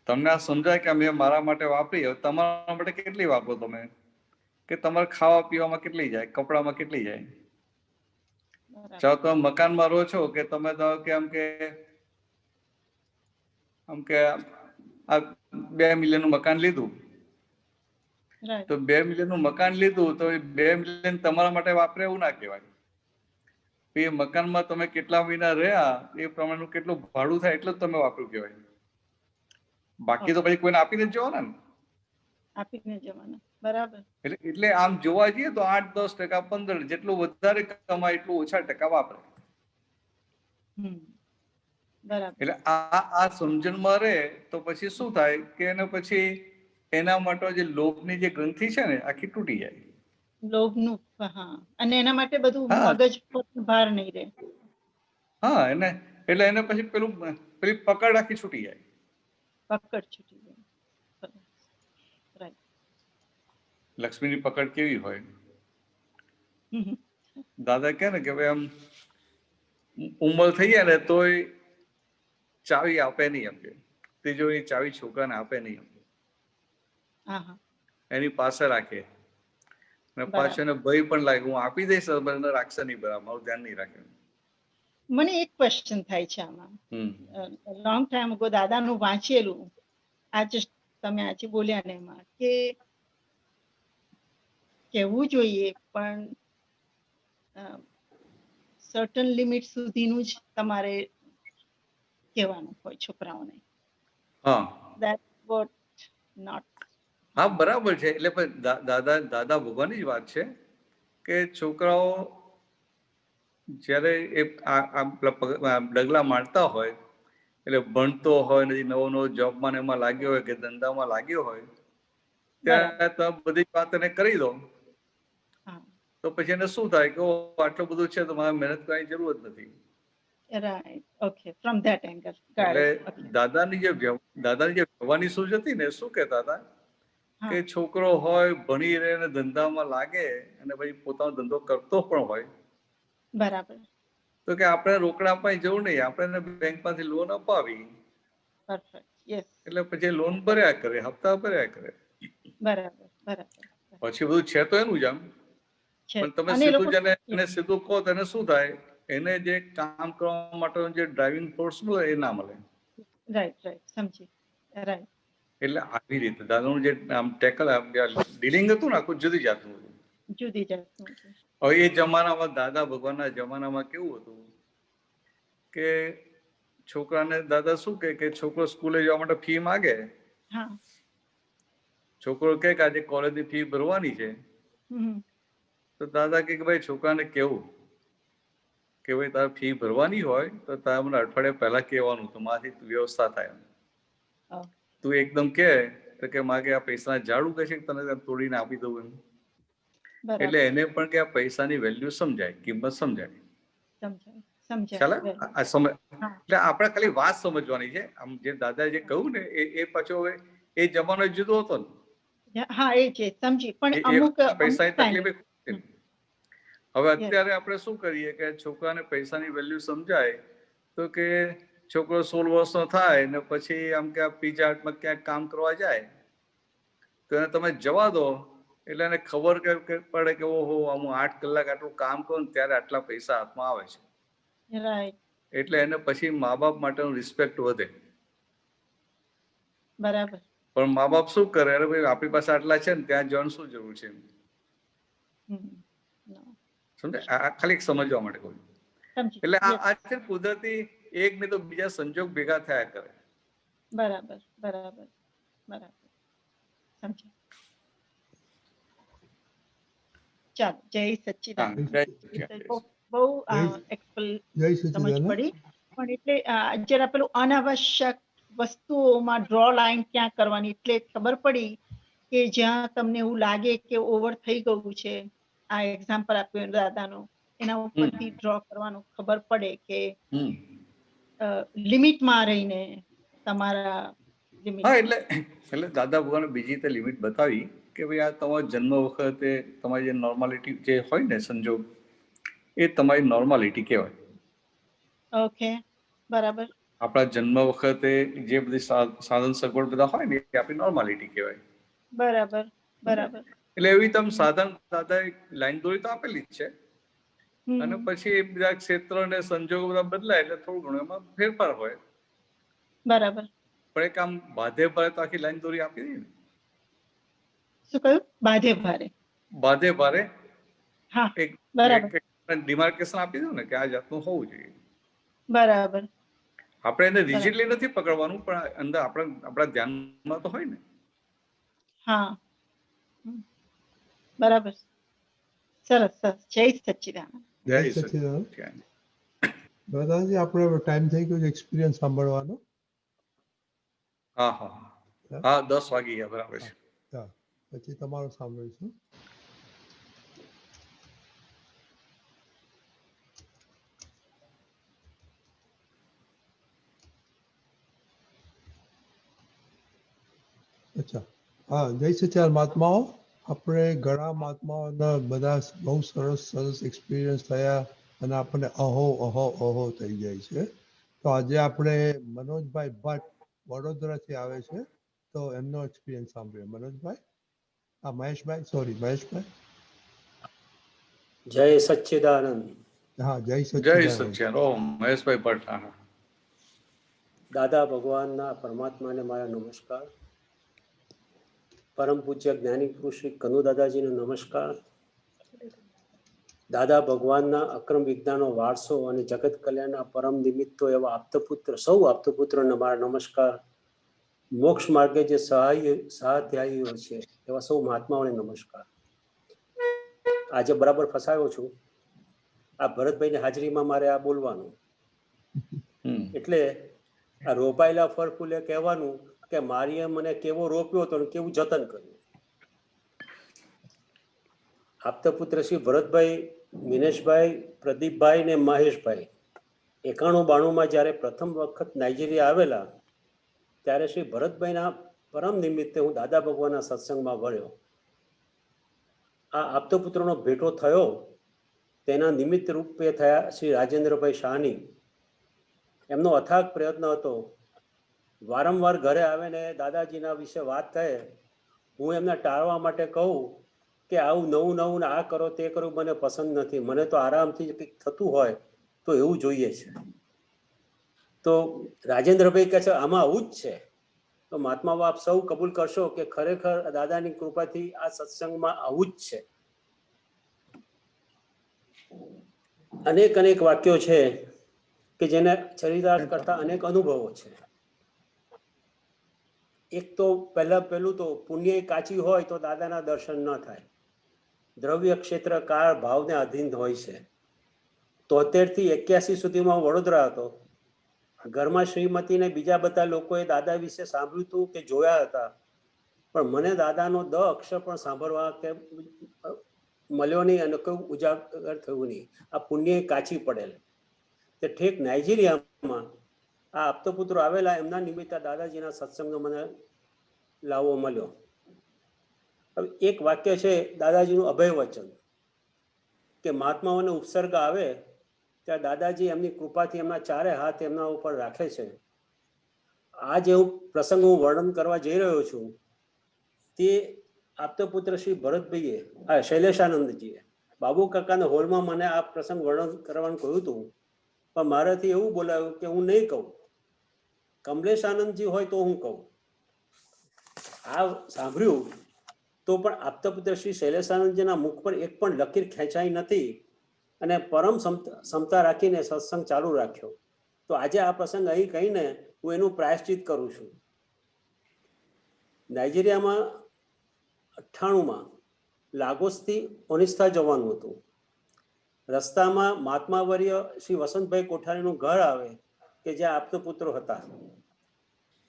તમને આ સમજાય કે મેં મારા માટે વાપરી, તમારા માટે કેટલી વાપરો તમે, કે તમારે ખાવા પીવામાં કેટલી જાય, કપડામાં કેટલી જાય. ચાલો તમે મકાનમાં રહો છો કે તમે આમ કે આ 2 મિલિયન નું મકાન લીધું, તો 2 મિલિયન નું મકાન લીધું તો 2 મિલિયન તમારા માટે વાપરે એવું ના કહેવાય. એ મકાનમાં તમે કેટલા મહિના રહ્યા એ પ્રમાણેનું કેટલું ભાડું થાય એટલું જ તમે વાપર્યું કહેવાય. બાકી તો પછી કોઈને આપીને જ જવાના ને. આપીને જવાના, બરાબર. એટલે આમ જોવા જઈએ તો 8-10%, 15%, જેટલું વધારે કમાય એટલું ઓછા ટકા વાપરે. એટલે આ સમજણમાં રહે તો પછી શું થાય કે એને પછી એના માટે જે લોભની જે ગ્રંથિ છે ને આખી તૂટી જાય. લોભનું, હા, અને એના માટે બધું મગજ પર ભાર નહીં રહે. હા, એટલે એને પછી પેલી પકડ આખી છૂટી જાય. પકડ છૂટી જાય. લક્ષ્મીની પકડ કેવી હોય? દાદા કહે ને કે ભાઈ આમ ઉંમર થઈ જાય ને તોય ચાવી આપે નહીં, એમ કે તિજોરી ચાવી છોકરાને આપે નહીં, એની પાસે રાખે. અને પાછો એને ભય પણ લાગે હું આપી દઈશ, રાખશે નહીં, બરાબર, મારું ધ્યાન નહીં રાખે. મને એક ક્વેશ્ચન થાય છે આમાં. લોંગ ટાઈમ અગો દાદાનું વાંચેલું, આજે તમે આજે બોલ્યા ને એમાં કે કહેવું જોઈએ પણ સર્ટન લિમિટ સુધીનું જ તમારે કહેવાનું હોય છોકરાઓને. That's what not. હા, બરાબર છે. એટલે દાદા ભગવાનની જ વાત છે કે છોકરાઓ જયારે એ ડગલા મારતા હોય, એટલે ભણતો હોય, નવો જોબમાં એમાં લાગ્યો હોય કે ધંધામાં લાગ્યો હોય, ત્યારે તમે બધી વાત એને કરી દો તો પછી એને શું થાય કે આટલું બધું છે તો મારે મહેનત કરવાની જરૂર જ નથી. Right. Okay. From that angle. એટલે દાદાની જે વ્યવહારની સૂઝ હતી ને, શું કહેતા હતા કે છોકરો હોય ભણી રહે ને ધંધામાં લાગે અને પછી પોતાનો ધંધો કરતો પણ હોય, બરાબર, તો કે આપણે રોકડા આપવાની જરૂર નહીં, આપણે એને બેંકમાંથી લોન અપાવી, એટલે પછી લોન ભર્યા કરે, હપ્તા ભર્યા કરે. બરાબર બરાબર. પછી બધું છે તો એનું જ આમ, પણ તમે સીધું એને સીધું કહો તો એને શું થાય, એને જે કામ કરવા માટેનો જે ડ્રાઇવિંગ ફોર્સ મળે એ ના મળે. રાઈટ રાઈટ, સમજી. રાઈટ. એટલે આવી રીતે દાદાનું જે આમ ટેકલ ડીલિંગ હતું ને આખું જુદી જાતનું હતું. જુદી જાતનું. હવે એ જમાનામાં દાદા ભગવાનના જમાનામાં કેવું હતું કે છોકરાને દાદા શું કે છોકરો સ્કૂલે જવા માટે ફી માંગે, છોકરો કે આજે કોલેજની ફી ભરવાની છે, તો દાદા કે ભાઈ છોકરાને કેવું કે ભાઈ તારે ફી ભરવાની હોય તો તારે મને અઠવાડિયા પહેલા કહેવાનું, તો મારાથી વ્યવસ્થા થાય. તું એકદમ કે માગે આ પૈસા ઝાડુ કે છે તને તોડીને આપી દઉં એમ. એટલે એને પણ કે આ પૈસાની વેલ્યુ સમજાય, કિંમત સમજાય. ચાલે આ સમજ. એટલે આપણે ખાલી વાત સમજવાની છે. આમ જે દાદાએ જે કહ્યું ને એ પાછો હવે એ જમાનો જુદો હતો ને. હા, એ છે, સમજી. પણ અમુક પૈસાની તકલીફ. હવે અત્યારે આપણે શું કરીએ કે છોકરાને પૈસાની વેલ્યુ સમજાય તો કે છોકરો 16 વર્ષનો થાય ને પછી આમ કે પીઝા હટમાં ક્યાંક કામ કરવા જાય તો એને તમે જવા દો, એટલે એને ખબર પડે કે ઓહો હું 8 કલાક આટલું કામ કરું ત્યારે આટલા પૈસા હાથમાં આવે છે. એટલે એને પછી મા બાપ માટેનું રિસ્પેક્ટ વધે. બરાબર. પણ મા બાપ શું કરે, અરે ભાઈ આપણી પાસે આટલા છે ને ત્યાં જવાનું શું જરૂર છે, સમજે? આ ખાલી સમજવા માટે કહું. એટલે આ છે કુદરતી એક ને તો બીજા સંજોગ ભેગા થયા કરે. બરાબર બરાબર બરાબર, સમજી. ચાલો, જય સચ્ચિદાનંદ. બહુ સમજ પડી. પણ એટલે જરા પેલું અનાવશ્યક વસ્તુઓમાં ડ્રો લાઈન ક્યાં કરવાની, એટલે ખબર પડી કે જ્યાં તમને એવું લાગે કે ઓવર થઈ ગયું છે. આ એક્ઝામ્પલ આપ્યું દાદાનું એના ઉપરથી ડ્રો કરવાનું ખબર પડે કે લિમિટમાં રહીને તમારા હા, એટલે દાદા ભગવાને બીજી રીતે લિમિટ બતાવી કે ભાઈ આ તમારો જન્મ વખતે તમારી જે નોર્માલિટી જે હોય ને સંજોગ, એ તમારી નોર્માલિટી કહેવાય. ઓકે, બરાબર. આપણા જન્મ વખતે જે બધી સાધન સગવડ બધા હોય ને એ આપણી નોર્માલિટી કહેવાય. બરાબર, બરાબર. એટલે એવી તમે સાધન દાદા લાઈન દોરી તો આપેલી જ છે, અને પછી બધા ક્ષેત્ર અને સંજોગો બધા બદલાય એટલે થોડું ઘણું એમાં ફેરફાર હોય. બરાબર. પણ એક આમ બાધે ભારે તો આખી લાઈન દોરી આપી દઈ ને. શું કહ્યું? બાધે ભારે? બાધે ભારે હા, એક ડિમાર્કેશન આપી દઉં ને કે આ જાતનું હોવું જોઈએ. બરાબર. આપણે એને રિજિડલી નથી પકડવાનું, પણ અંદર આપણા ધ્યાનમાં તો હોય ને. હા, બરાબર. સરસ સરસ. જય સચ્ચિદાનંદ. જય સચ્ચિદાનંદ. દાદાજી આપણે ટાઈમ થઈ ગયો છે એક્સપિરિયન્સ સાંભળવાનો. હા હા હા, 10 વાગી ગયા, બરાબર છે. હા, પછી તમારું સાંભળીશું. અચ્છા, હા, જય સચ્ચિદાનંદ મહાત્માઓ. આપણે ઘણા મહાત્માઓના બધા બહુ સરસ સરસ એક્સપિરિયન્સ થયા અને આપણને અહો અહો અહો થઈ જાય છે. તો આજે આપણે મનોજભાઈ ભટ્ટ વડોદરાથી આવે છે, તો એમનો એક્સપિરિયન્સ સાંભળીએ. મનોજભાઈ, હા, મહેશભાઈ, સોરી, મહેશભાઈ. જય સચ્ચિદાનંદ. હા, જય જય સચ્ચિદાનંદ. સચ્ચિદાનંદ. મહેશભાઈ ભટ્ટ. હા, દાદા ભગવાનના પરમાત્માને મારા નમસ્કાર. પરમ પૂજ્ય જ્ઞાની પુરુષ શ્રી કનુ દાદાજીને નમસ્કાર. દાદા ભગવાનના અક્રમ વિજ્ઞાનનો વારસો અને જગત કલ્યાણના પરમ નિમિત્તો એવા આપતપુત્ર, સૌ આપતપુત્રોને મારા નમસ્કાર. મોક્ષ માર્ગે જે સહાધ્યાયીઓ છે એવા સૌ મહાત્માઓને નમસ્કાર. આજે બરાબર ફસાયો છું. આ ભરતભાઈની હાજરીમાં મારે આ બોલવાનું, એટલે આ રોપાયેલા ફળ ફૂલે કહેવાનું કે મારીએ મને કેવો રોપ્યો હતો અને કેવું જતન કર્યું. આપતપુત્ર શ્રી ભરતભાઈ, મિનેશભાઈ, પ્રદીપભાઈ ને મહેશભાઈ 91-92 જ્યારે પ્રથમ વખત નાઇજીરિયા આવેલા, ત્યારે શ્રી ભરતભાઈના પરમ નિમિત્તે હું દાદા ભગવાનના સત્સંગમાં વળ્યો. આ આપતપુત્રનો ભેટો થયો તેના નિમિત્ત રૂપે થયા શ્રી રાજેન્દ્રભાઈ શાહની. એમનો અથાગ પ્રયત્ન હતો. વારંવાર ઘરે આવે ને દાદાજીના વિશે વાત કહે, હું એમને ટાળવા માટે કહું કે આવું નવું નવું આ કરો તે કરો મને પસંદ નથી, મને તો આરામથી કંઈક થતું હોય તો એવું જોઈએ છે. તો રાજેન્દ્રભાઈ કહે છે આમાં આવું જ છે. તો મહાત્મા બાપ સૌ કબૂલ કરશો કે ખરેખર દાદાની કૃપાથી આ સત્સંગમાં આવું જ છે. અનેક અનેક વાક્યો છે કે જેને ચરિતાર્થ કરતા અનેક અનુભવો છે. એક તો પહેલું તો પુણ્ય કાચી હોય તો દાદાના દર્શન ન થાય. દ્રવ્ય ક્ષેત્ર કાળ ભાવને અધીન હોય છે. 73 થી 81 સુધીમાં વડોદરા હતો. ઘરમાં શ્રીમતી ને બીજા બધા લોકોએ દાદા વિશે સાંભળ્યું હતું કે જોયા હતા, પણ મને દાદાનો દ અક્ષર પણ સાંભળવા કે મળ્યો નહીં અને કોઈ ઉજાગર થયું નહીં. આ પુણ્ય કાચી પડેલ. તે ઠેક નાઇજીરિયામાં આ આપતપુત્રો આવેલા, એમના નિમિત્તે દાદાજીના સત્સંગ મને લાવવો મળ્યો. હવે એક વાક્ય છે દાદાજીનું અભય વચન કે મહાત્માઓને ઉપસર્ગ આવે ત્યાં દાદાજી એમની કૃપાથી એમના ચારે હાથ એમના ઉપર રાખે છે. આ જે પ્રસંગ હું વર્ણન કરવા જઈ રહ્યો છું તે આપતપુત્ર શ્રી ભરતભાઈએ, શૈલેષાનંદજીએ બાબુ કાકાના હોલમાં મને આ પ્રસંગ વર્ણન કરવાનું કહ્યું હતું, પણ મારાથી એવું બોલાયું કે હું નહીં કહું. કમલેશ આનંદજી હોય તો હું કહું. આ સાંભળ્યું તો પણ આપતપુત્ર શ્રી શૈલેષાનંદજીના મુખ પર એક પણ લકીર ખેંચાઈ નથી અને પરમ ક્ષમતા રાખીને સત્સંગ ચાલુ રાખ્યો. તો આજે આ પ્રસંગ અહીં કહીને હું એનું પ્રાયશ્ચિત કરું છું. નાઇજીરિયામાં 98માં લાગોસથી ઓનિસ્તા જવાનું હતું. રસ્તામાં મહાત્માવર્ય શ્રી વસંતભાઈ કોઠારીનું ઘર આવે કે જ્યાં આપતપુત્રો હતા.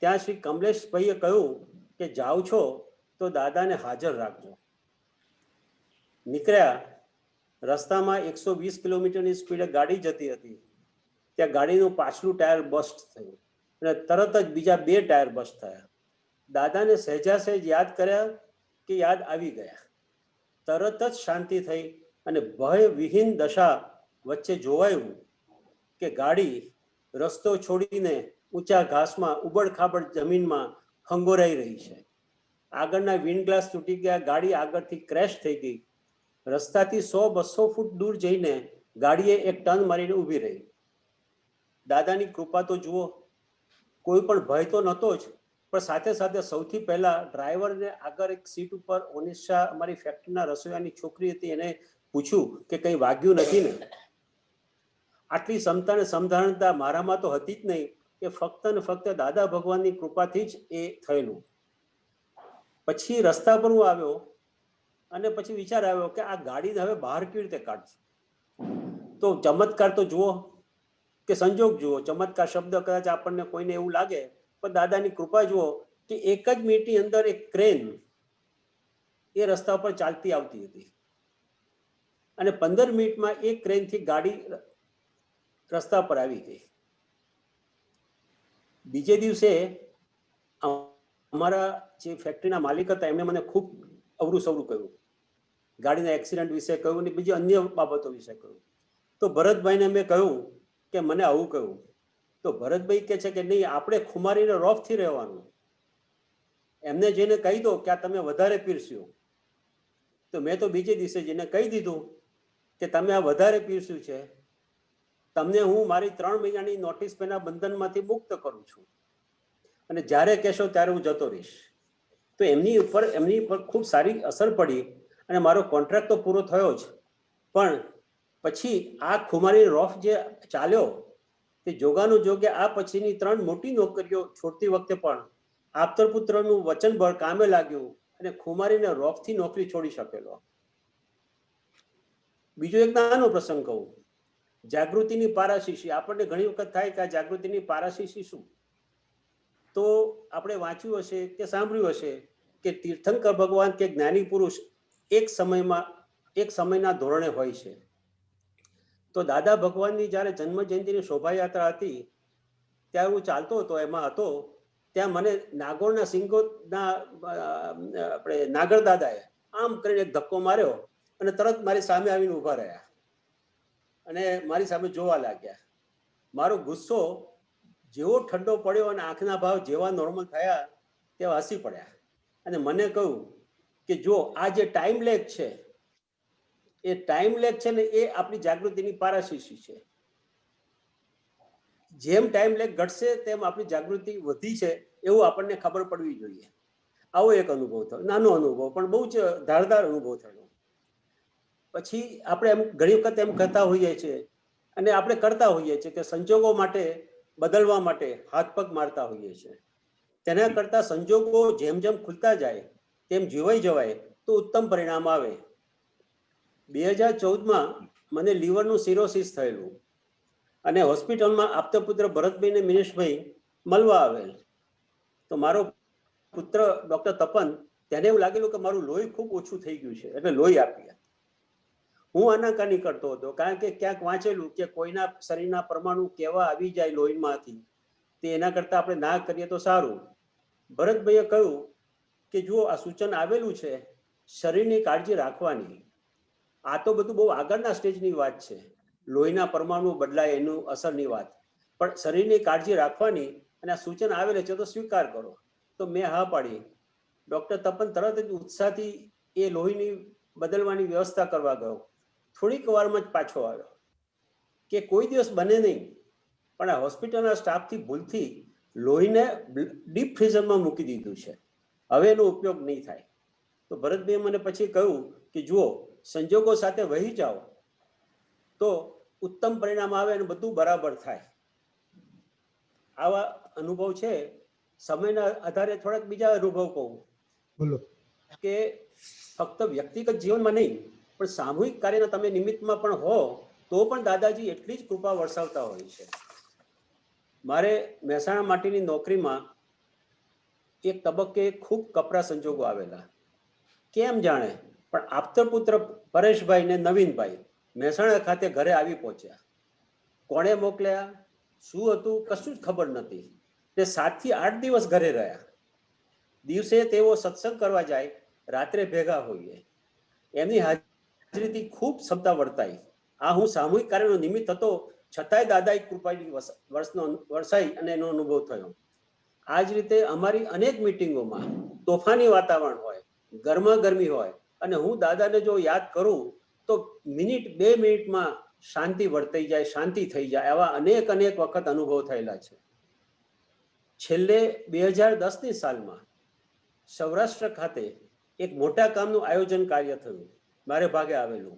ત્યાં શ્રી કમલેશભાઈએ કહ્યું કે જાઓ છો તો દાદાને હાજર રાખજો. નીકળ્યા રસ્તામાં 120 કિલોમીટરની સ્પીડે ગાડી જતી હતી, ત્યાં ગાડીનું પાછલું ટાયર બસ્ટ થયું અને તરત જ બીજા 2 ટાયર બસ્ટ થયા. દાદાને સહેજાસહેજ યાદ કર્યા કે યાદ આવી ગયા. તરત જ શાંતિ થઈ અને ભય વિહીન દશા વચ્ચે જોવાયું કે ગાડી રસ્તો છોડીને ઊંચા ઘાસમાં ઉબડ-ખાબડ જમીનમાં હંગોરાઈ રહી છે. આગળના વિન્ડ ગ્લાસ તૂટી ગયા, ગાડી આગળથી ક્રેશ થઈ ગઈ. રસ્તાથી 100-200 ફૂટ દૂર જઈને ગાડીએ એક ટર્ન મારીને ઊભી રહી. દાદાની કૃપા તો જુઓ, કોઈ પણ ભય તો નહોતો જ, પણ સાથે સાથે સૌથી પહેલા ડ્રાઈવરને આગળ એક સીટ ઉપર ઓનિશા અમારી ફેક્ટરીના રસોઈયાની છોકરી હતી, એને પૂછ્યું કે કંઈ વાગ્યું નથી ને? આટલી ક્ષમતા અને સમધાનતા મારામાં તો હતી જ નહીં. એ ફક્ત ને ફક્ત દાદા ભગવાનની કૃપાથી જ એ થયેલું. પછી રસ્તા પર હું આવ્યો અને પછી વિચાર આવ્યો કે આ ગાડીને હવે બહાર કેવી રીતે કાઢશું? તો ચમત્કાર તો જુઓ કે સંજોગ જુઓ. ચમત્કાર શબ્દ કદાચ આપણને કોઈને એવું લાગે, પણ દાદાની કૃપા જુઓ કે 1 જ મિનિટની અંદર એક ક્રેન એ રસ્તા પર ચાલતી આવતી હતી અને 15 મિનિટમાં એક ક્રેનથી ગાડી રસ્તા પર આવી ગઈ. બીજે દિવસે અમારા જે ફેક્ટરીના માલિક હતા એમણે મને ખૂબ અવરું સવરું કહ્યું, ગાડીના એક્સિડન્ટ વિશે કહ્યું ને બીજી અન્ય બાબતો વિશે કહ્યું. તો ભરતભાઈને મેં કહ્યું કે મને આવું કહ્યું. તો ભરતભાઈ કહે છે કે નહીં, આપણે ખુમારીને રોફથી રહેવાનું. એમને જઈને કહી દો કે આ તમે વધારે પીરસ્યું. તો મેં તો બીજે દિવસે જઈને કહી દીધું કે તમે આ વધારે પીરસ્યું છે, તમને હું મારી 3 મહિનાની નોટિસ પેના બંધનમાંથી મુક્ત કરું છું અને જ્યારે કહેશો ત્યારે હું જતો રહીશ. તો એમની ઉપર ખૂબ સારી અસર પડી અને મારો કોન્ટ્રાક્ટ તો પૂરો થયો જ, પણ પછી આ ખુમારી રોફ જે ચાલ્યો તે જોગાનું જોગે આ પછીની 3 મોટી નોકરીઓ છોડતી વખતે પણ આપતર પુત્રનું વચનબળ કામે લાગ્યું અને ખુમારીને રોફથી નોકરી છોડી શકેલો. બીજો એક નાનો પ્રસંગ કહું, જાગૃતિની પારાશીશી. આપણને ઘણી વખત થાય કે આ જાગૃતિની પારાશીશી શું? તો આપણે વાંચ્યું હશે કે સાંભળ્યું હશે કે તીર્થંકર ભગવાન કે જ્ઞાની પુરુષ એક સમયના ધોરણે હોય છે. તો દાદા ભગવાનની જ્યારે જન્મ જયંતિની શોભાયાત્રા હતી ત્યારે હું ચાલતો હતો, એમાં હતો ત્યાં મને નાગોરના સિંગોના આપણે નાગર દાદાએ આમ કરીને એક ધક્કો માર્યો અને તરત મારી સામે આવીને ઊભા રહ્યા અને મારી સામે જોવા લાગ્યા. મારો ગુસ્સો જેવો ઠંડો પડ્યો અને આંખના ભાવ જેવા નોર્મલ થયા તેવા હસી પડ્યા અને મને કહ્યું કે જો આ જે ટાઈમ લેગ છે એ ટાઈમ લેગ છે ને એ આપણી જાગૃતિની પારાશીશી છે. જેમ ટાઈમ લેગ ઘટશે તેમ આપણી જાગૃતિ વધી છે એવું આપણને ખબર પડવી જોઈએ. આવો એક અનુભવ થયો, નાનો અનુભવ પણ બહુ જ ધારદાર અનુભવ થયો. પછી આપણે એમ ઘણી વખત એમ કહેતા હોઈએ છીએ અને આપણે કરતા હોઈએ છીએ કે સંજોગો માટે બદલવા માટે હાથ પગ મારતા હોઈએ છીએ. તેના કરતા સંજોગો જેમ જેમ ખુલતા જાય તેમ જીવાઈ જવાય તો ઉત્તમ પરિણામ આવે. 2014માં મને લીવરનું સિરોસિસ થયેલું અને હોસ્પિટલમાં આપતા પુત્ર ભરતભાઈ ને મિનેશભાઈ મળવા આવેલ. તો મારો પુત્ર ડોક્ટર તપન, તેને એવું લાગેલું કે મારું લોહી ખૂબ ઓછું થઈ ગયું છે એટલે લોહી આપ્યા. હું આનાકાની કરતો હતો કારણ કે ક્યાંક વાંચેલું કે કોઈના શરીરના પરમાણુ કેવા આવી જાય લોહીમાંથી, તે એના કરતા આપણે ના કરીએ તો સારું. ભરતભાઈએ કહ્યું કે જુઓ આ સૂચન આવેલું છે શરીરની કાળજી રાખવાની. આ તો બધું બહુ આગળના સ્ટેજની વાત છે, લોહીના પરમાણુ બદલાય એનું અસરની વાત, પણ શરીરની કાળજી રાખવાની અને આ સૂચન આવેલું છે તો સ્વીકાર કરો. તો મેં હા પાડી. ડોક્ટર તપન તરત જ ઉત્સાહથી એ લોહીની બદલવાની વ્યવસ્થા કરવા ગયો. થોડીક વારમાં જ પાછો આવ્યો કે કોઈ દિવસ બને નહીં, પણ આ હોસ્પિટલના સ્ટાફથી ભૂલથી લોહીને ડીપ ફ્રીઝરમાં મૂકી દીધું છે, હવે એનો ઉપયોગ નહીં થાય. તો ભરતભાઈએ મને પછી કહ્યું કે જુઓ સંજોગો સાથે વહી જાઓ તો ઉત્તમ પરિણામ આવે અને બધું બરાબર થાય. આવા અનુભવ છે. સમયના આધારે થોડાક બીજા અનુભવ કહું. બોલો. કે ફક્ત વ્યક્તિગત જીવનમાં નહીં પણ સામૂહિક કાર્યના તમે નિમિત્તમાં પણ હો તો પણ દાદાજી એટલી જ કૃપા વરસાવતા હોય છે. મારે મહેસાણા માટેની નોકરીમાં એક તબક્કે ખૂબ કપરા સંજોગો આવેલા, કેમ જાણે, પણ આપતર પુત્ર પરેશભાઈ ને નવીનભાઈ મહેસાણા ખાતે ઘરે આવી પહોંચ્યા. કોણે મોકલ્યા, શું હતું, કશું જ ખબર નથી. તે 7 થી 8 દિવસ ઘરે રહ્યા. દિવસે તેઓ સત્સંગ કરવા જાય, રાત્રે ભેગા હોઈએ. એમની હાજરીથી ખૂબ ક્ષમતા વર્તાઈ. આ હું સામૂહિક કાર્યનો નિમિત્ત હતો, છતાંય દાદાએ કૃપાની વરસાઈ અને એનો અનુભવ થયો. આ જ રીતે અમારી અનેક મિટિંગોમાં તોફાની વાતાવરણ હોય, ગરમાગરમી હોય, અને હું દાદાને જો યાદ કરું તો મિનિટ 2 મિનિટમાં શાંતિ વર્તાઈ જાય, શાંતિ થઈ જાય. આવા અનેક વખત અનુભવ થયેલા છે. છેલ્લે 2010ની સાલમાં સૌરાષ્ટ્ર ખાતે એક મોટા કામનું આયોજન કાર્ય થયું, મારે ભાગે આવેલું.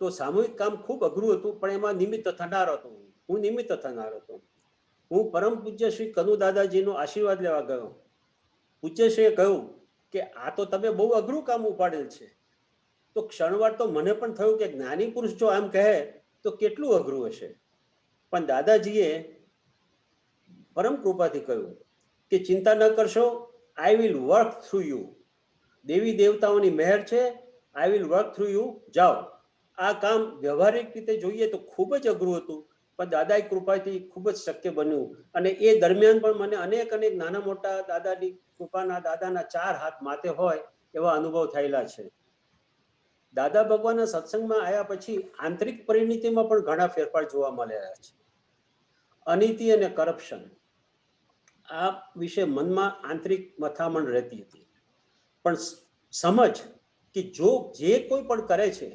તો સામૂહિક કામ ખૂબ અઘરું હતું, પણ એમાં નિમિત્ત થનાર હતો. હું નિમિત્ત થનાર હતો. હું પરમ પૂજ્ય શ્રી કનુ દાદાજીનો આશીર્વાદ લેવા ગયો. પૂજ્યશ્રીએ કહ્યું કે આ તો તમે બહુ અઘરું કામ ઉપાડેલ છે. તો ક્ષણવાર તો મને પણ થયું કે જ્ઞાની પુરુષ જો આમ કહે તો કેટલું અઘરું હશે. પણ દાદાજીએ પરમ કૃપાથી કહ્યું કે ચિંતા ન કરશો, I will work through you. દેવી દેવતાઓની મહેર છે, I will work through you. જાઓ. આ કામ વ્યવહારિક રીતે જોઈએ તો ખૂબ જ અઘરું હતું, પણ દાદાની કૃપાથી ખૂબ જ શક્ય બન્યું. અને એ દરમિયાન પણ મને અનેક નાના મોટા દાદાની કૃપાના, દાદાના 4 હાથ માથે હોય એવા અનુભવ થયેલા છે. દાદા ભગવાનના સત્સંગમાં આવ્યા પછી આંતરિક પરિણીતિમાં પણ ઘણા ફેરફાર જોવા મળ્યા છે. અનીતિ અને કરપ્શન, આ વિશે મનમાં આંતરિક મથામણ રહેતી હતી. પણ સમજ કે જો જે કોઈ પણ કરે છે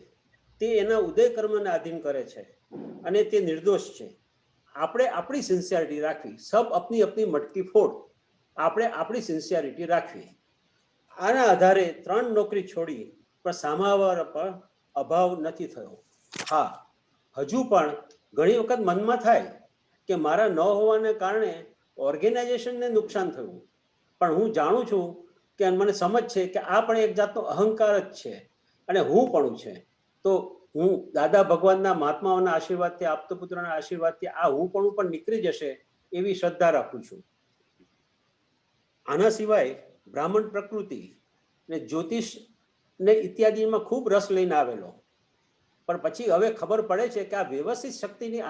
તે એના ઉદય કર્મને આધીન કરે છે અને તે નિર્દોષ છે. આપણે આપણી સિન્સિયરિટી રાખવી. સબ અપની અપની મટકી ફોડ. આપણે આપણી સિન્સિયરિટી રાખવી. આના આધારે 3 નોકરી છોડી, પણ સામાવાર પર અભાવ નથી થયો. હા, હજુ પણ ઘણી વખત મનમાં થાય કે મારા ન હોવાને કારણે ઓર્ગેનાઇઝેશનને નુકસાન થયું. પણ હું જાણું છું કે મને સમજ છે કે આ પણ એક જાતનો અહંકાર જ છે અને હું પણ છે. તો હું દાદા ભગવાનના મહાત્માઓના આશીર્વાદથી, આપતપુત્રના આશીર્વાદથી આ હું પણ નીકળી જશે એવી શ્રદ્ધા રાખું છું. આના સિવાય બ્રાહ્મણ પ્રકૃતિ ને જ્યોતિષ ને ઇત્યાદિમાં ખૂબ રસ લઈને આવેલો. પણ પછી હવે ખબર પડે છે કે આ વ્યવસ્થિત શક્તિની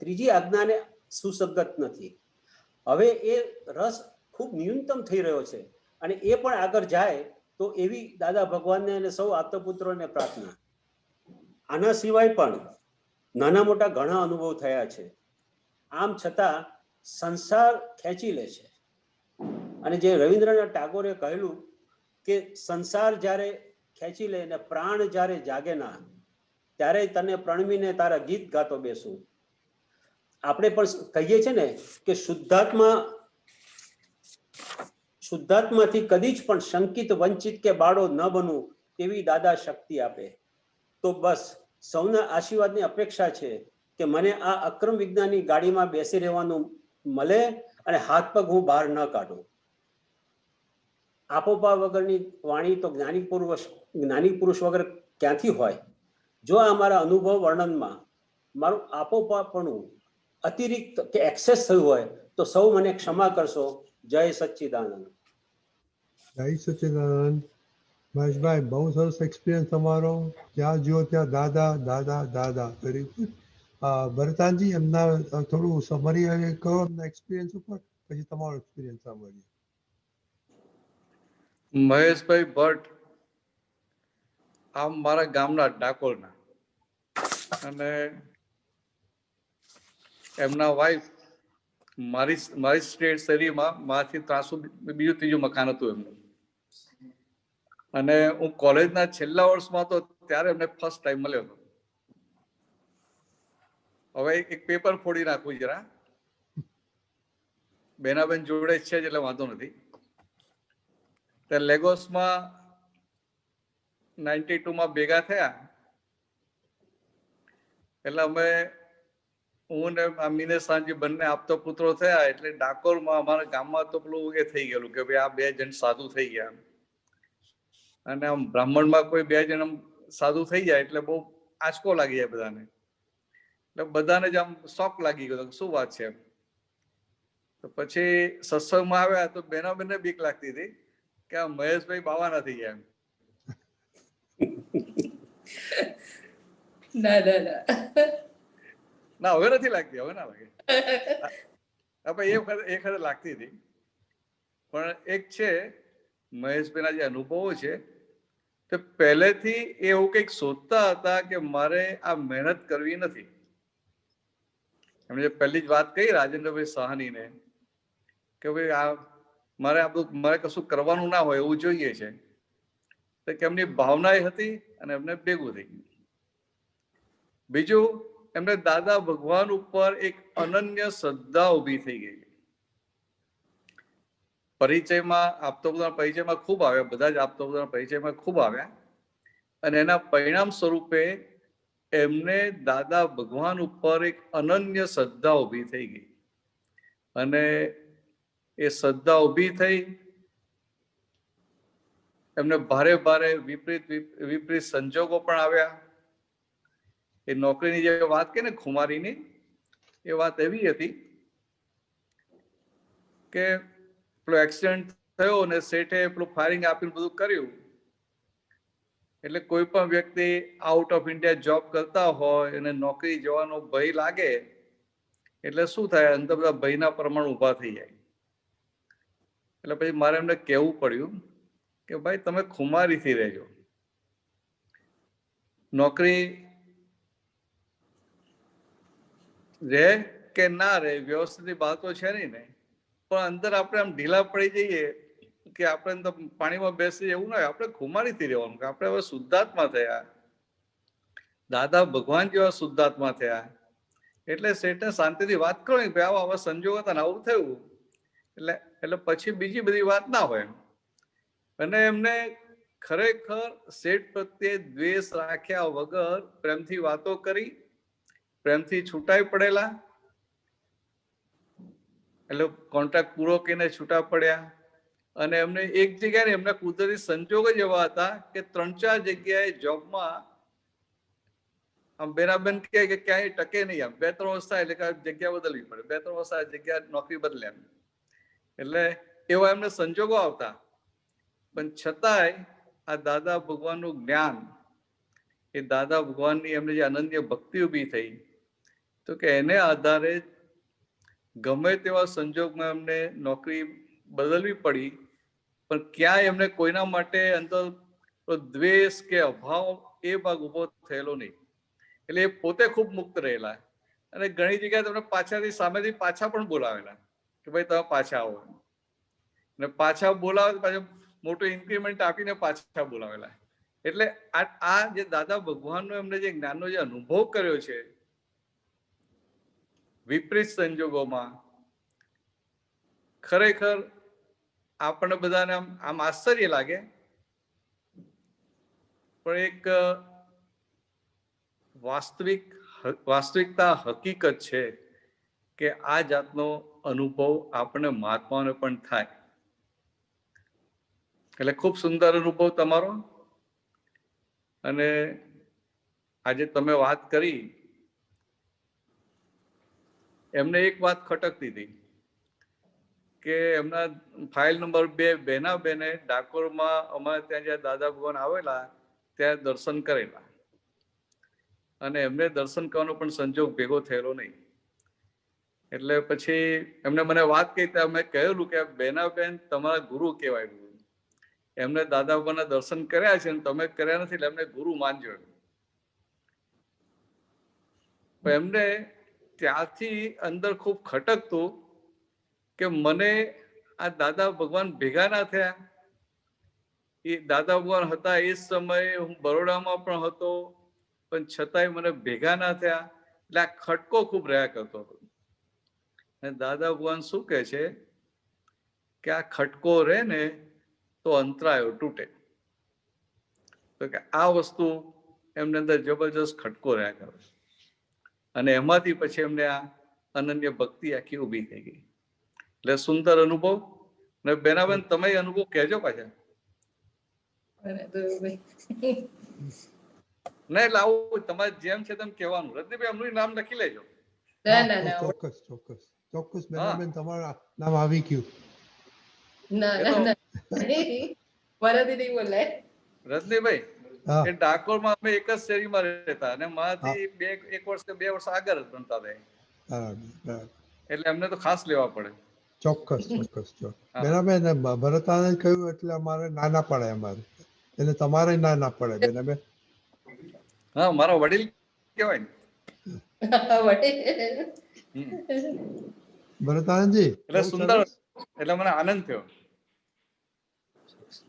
ત્રીજી આજ્ઞાને સુસંગત નથી. હવે એ રસ ખૂબ ન્યૂનતમ થઈ રહ્યો છે અને એ પણ આગળ જાય તો એવી દાદા ભગવાનને અને સૌ આપતપુત્રોને પ્રાર્થના. આના સિવાય પણ નાના મોટા ઘણા અનુભવ થયા છે. આમ છતાં સંસાર ખેંચી લે છે. અને જે રવિન્દ્રનાથ ટાગોરે કહેલું કે સંસાર જ્યારે ખેંચી લે ને પ્રાણ જ્યારે જાગે ના, ત્યારે તને પ્રણવીને તારા ગીત ગાતો બેસું. આપણે પણ કહીએ છીએ ને કે શુદ્ધાત્માથી કદી જ પણ શંકિત, વંચિત કે બાળો ન બનવું તેવી દાદા શક્તિ આપે. તો બસ સૌના આશીર્વાદની અપેક્ષા છે કે મને આ અક્રમ વિજ્ઞાનની ગાડીમાં બેસી રહેવાનું મળે અને હાથ પગ હું બહાર ન કાઢું. આપોપા વગરની વાણી તો જ્ઞાની પુરુષ વગર ક્યાંથી હોય. જો આ મારા અનુભવ વર્ણનમાં મારું આપોપાપણું અતિરિક્ત કે એક્સેસ થયું હોય તો સૌ મને ક્ષમા કરશો. જય સચ્ચિદાનંદ. જય સચ્ચિદાનંદ. મહેશભાઈ, બહુ સરસ એક્સપિરિયન્સ તમારો. જ્યાં જુઓ ત્યાં દાદા દાદા દાદા. Very good. ભરતાનજી, એમના થોડું સમરી કરો એમના એક્સપિરિયન્સ ઉપર, પછી તમારો એક્સપિરિયન્સ સાંભળીએ. મહેશભાઈ ભટ્ટ આમ મારા ગામના ડાકોરના, અને એમના વાઈફ મારી સ્ટેટ શેરીમાં મારાથી 300 બીજું ત્રીજું મકાન હતું એમનું. અને હું કોલેજના છેલ્લા વર્ષમાં હતો ત્યારે એમને ફર્સ્ટ ટાઈમ મળ્યો હતો. હવે એક પેપર ફોડી નાખવું જરા, બેનાબેન જોડે છે જ એટલે વાંધો નથી. ત્યારે લેગોસમાં 92માં ભેગા થયા. એટલે અમે, હું ને મીને સાંજી બંને આપતો પુત્રો થયા. એટલે ડાકોરમાં અમારા ગામમાં તો પેલું એ થઈ ગયેલું કે ભાઈ આ 2 જણ સાધુ થઈ ગયા. અને આમ બ્રાહ્મણમાં કોઈ 2 જણ સાધુ થઈ જાય એટલે બહુ આંચકો લાગી જાય બધાને. એટલે બધાને જ આમ શોક લાગી ગયો શું વાત છે એમ. તો પછી સત્સંગમાં આવ્યા તો બેને બીક લાગતી હતી કે આ મહેશભાઈ બાવા નથી ગયા એમ. ના ના ના ના હવે નથી લાગતી, હવે ના લાગે. આપણે એ વખતે લાગતી હતી. પણ એક છે મહેશભાઈના જે અનુભવો છે તે પહેલેથી એવું કંઈક શોધતા હતા કે મારે આ મહેનત કરવી નથી. એમણે જે પહેલી જ વાત કહી રાજેન્દ્રભાઈ સાહાનીને કે ભાઈ આ મારે કશું કરવાનું ના હોય એવું જોઈએ છે, તો કે એમની ભાવના એ હતી અને એમને ભેગું થઈ ગયું. બીજું, એમને દાદા ભગવાન ઉપર એક અનન્ય શ્રદ્ધા ઊભી થઈ ગઈ. પરિચયમાં આપતો પરિચયમાં ખૂબ આવ્યા, બધા જ આપતો પરિચયમાં ખૂબ આવ્યા, અને એના પરિણામ સ્વરૂપે એમને દાદા ભગવાન ઉપર એક અનન્ય શ્રદ્ધા ઊભી થઈ ગઈ. અને એ શ્રદ્ધા ઊભી થઈ, એમને ભારે ભારે વિપરીત સંજોગો પણ આવ્યા. એ નોકરીની જે વાત કરી ને ખુમારીની, એ વાત એવી હતી કે પેલો એક્સિડન્ટ થયો અને શેઠે પેલું ફાયરિંગ આપીને બધું કર્યું. એટલે કોઈ પણ વ્યક્તિ આઉટ ઓફ ઇન્ડિયા જોબ કરતા હોય અને નોકરી જવાનો ભય લાગે એટલે શું થાય, અંદર બધા ભયના પ્રમાણ ઉભા થઈ જાય. એટલે પછી મારે એમને કહેવું પડ્યું કે ભાઈ તમે ખુમારીથી રહેજો, નોકરી રહે કે ના રહે વ્યવસ્થિત બાતો છે નહીં ને, પણ અંદર આપણે આમ ઢીલા પડી જઈએ કે આપણે તો પાણીમાં બેસી એવું ના હોય. આપણે ખુમારીથી રહેવાનું કે આપણે હવે શુદ્ધાત્મા થયા, દાદા ભગવાન જેવા શુદ્ધાત્મા થયા. એટલે શેઠને શાંતિથી વાત કરો ને ભાઈ આવા સંજોગ હતા ને આવું થયું, એટલે પછી બીજી બધી વાત ના હોય. અને એમને ખરેખર શેઠ પ્રત્યે દ્વેષ રાખ્યા વગર પ્રેમથી વાતો કરી, પ્રેમથી છૂટાઈ પડેલા. એટલે કોન્ટ્રાક્ટ પૂરો કરીને છૂટા પડ્યા. અને એમને એક જગ્યાએ એમના કુદરતી સંજોગ જ એવા હતા કે 3-4 જગ્યાએ જોબમાં આમ બેનાબેન કે ક્યાંય ટકે નહીં. આમ 2-3 વર્ષ થાય એટલે જગ્યા બદલવી પડે, 2-3 વર્ષ થાય જગ્યા નોકરી બદલે એમ. એટલે એવા એમને સંજોગો આવતા. પણ છતાંય આ દાદા ભગવાનનું જ્ઞાન, એ દાદા ભગવાનની એમને જે અનન્ય ભક્તિ ઊભી થઈ, તો કે એને આધારે ગમે તેવા સંજોગમાં એમને નોકરી બદલવી પડી, પણ ક્યાંય એમને કોઈના માટે અંદર દ્વેષ કે અભાવ એ ભાગ ઉભો થયેલો નહીં. એટલે એ પોતે ખૂબ મુક્ત રહેલા. અને ઘણી જગ્યાએ તમને પાછાથી સામેથી પાછા પણ બોલાવેલા કે ભાઈ તમે પાછા આવો, અને પાછા બોલાવે પાછું મોટું ઇન્ક્રીમેન્ટ આપીને પાછા બોલાવેલા. એટલે આ જે દાદા ભગવાનનો એમને જે જ્ઞાનનો જે અનુભવ કર્યો છે વિપરીત સંજોગોમાં, ખરેખર આપણને બધાને આમ આશ્ચર્ય લાગે. પણ એક વાસ્તવિકતા હકીકત છે કે આ જાતનો અનુભવ આપણને મહાત્માઓને પણ થાય. એટલે ખૂબ સુંદર અનુભવ તમારો. અને આજે તમે વાત કરી, એમને એક વાત ખટકતી હતી કે એમના ફાઇલ નંબર 2 બેનાબેને ડાકોરમાં અમારે ત્યાં જ્યાં દાદા ભગવાન આવેલા ત્યાં દર્શન કરેલા, અને એમને દર્શન કરવાનો પણ સંજોગ ભેગો થયેલો નહીં. એટલે પછી એમને મને વાત કહી, ત્યાં મેં કહેલું કે બેનાબેન તમારા ગુરુ કહેવાય, એમને દાદા ભગવાનના દર્શન કર્યા છે તમે કર્યા નથી એટલે એમને ગુરુ માનજો. એમને ત્યાંથી અંદર ખૂબ ખટકતું કે મને આ દાદા ભગવાન ભેગા ના થયા. એ દાદા ભગવાન હતા એ સમયે હું બરોડામાં પણ હતો, પણ છતાંય મને ભેગા ના થયા. એટલે આ ખટકો ખૂબ રહ્યા કરતો હતો. અને દાદા ભગવાન શું કહે છે કે આ ખટકો રહે ને તો અંતરાયો તૂટે. તો કે આ વસ્તુ એમને અંદર જબરજસ્ત ખટકો રહ્યા કરે, અને એમાંથી પછી એમને આ અનન્ય ભક્તિ આખી ઊભી થઈ ગઈ. એટલે સુંદર અનુભવ. ને બેનાબેન તમે અનુભવ કહેજો પાછા. ના એટલે આવું તમારે જેમ છે તેમ કહેવાનું. રજનીભાઈ એમનું નામ લખી લેજો. ચોક્કસ ચોક્કસ ચોક્કસ બેનાબેન તમારું નામ આવી ગયું. ના ના ના વરદી નહીં બોલાય. રજનીભાઈ હા એ ડાકોરમાં અમે એક જ શેરીમાં રહેતા અને મારાથી એક વર્ષ કે 2 વર્ષ આગળ જ ભણતા હતા. બરાબર બરાબર. એટલે અમને તો ખાસ લેવા પડે. ચોક્કસ ચોક્કસ ચોક્કસ. હા. બેનાબેન ભરતાનંદ કહ્યું એટલે અમારે નાના પડે અમારે, એટલે તમારે નાના પડે બેનાબેન. હા, મારા વડીલ કહેવાય ને. ભરતાનંદજી એટલે બહુ સુંદર, સરસ. એટલે મને આનંદ થયો.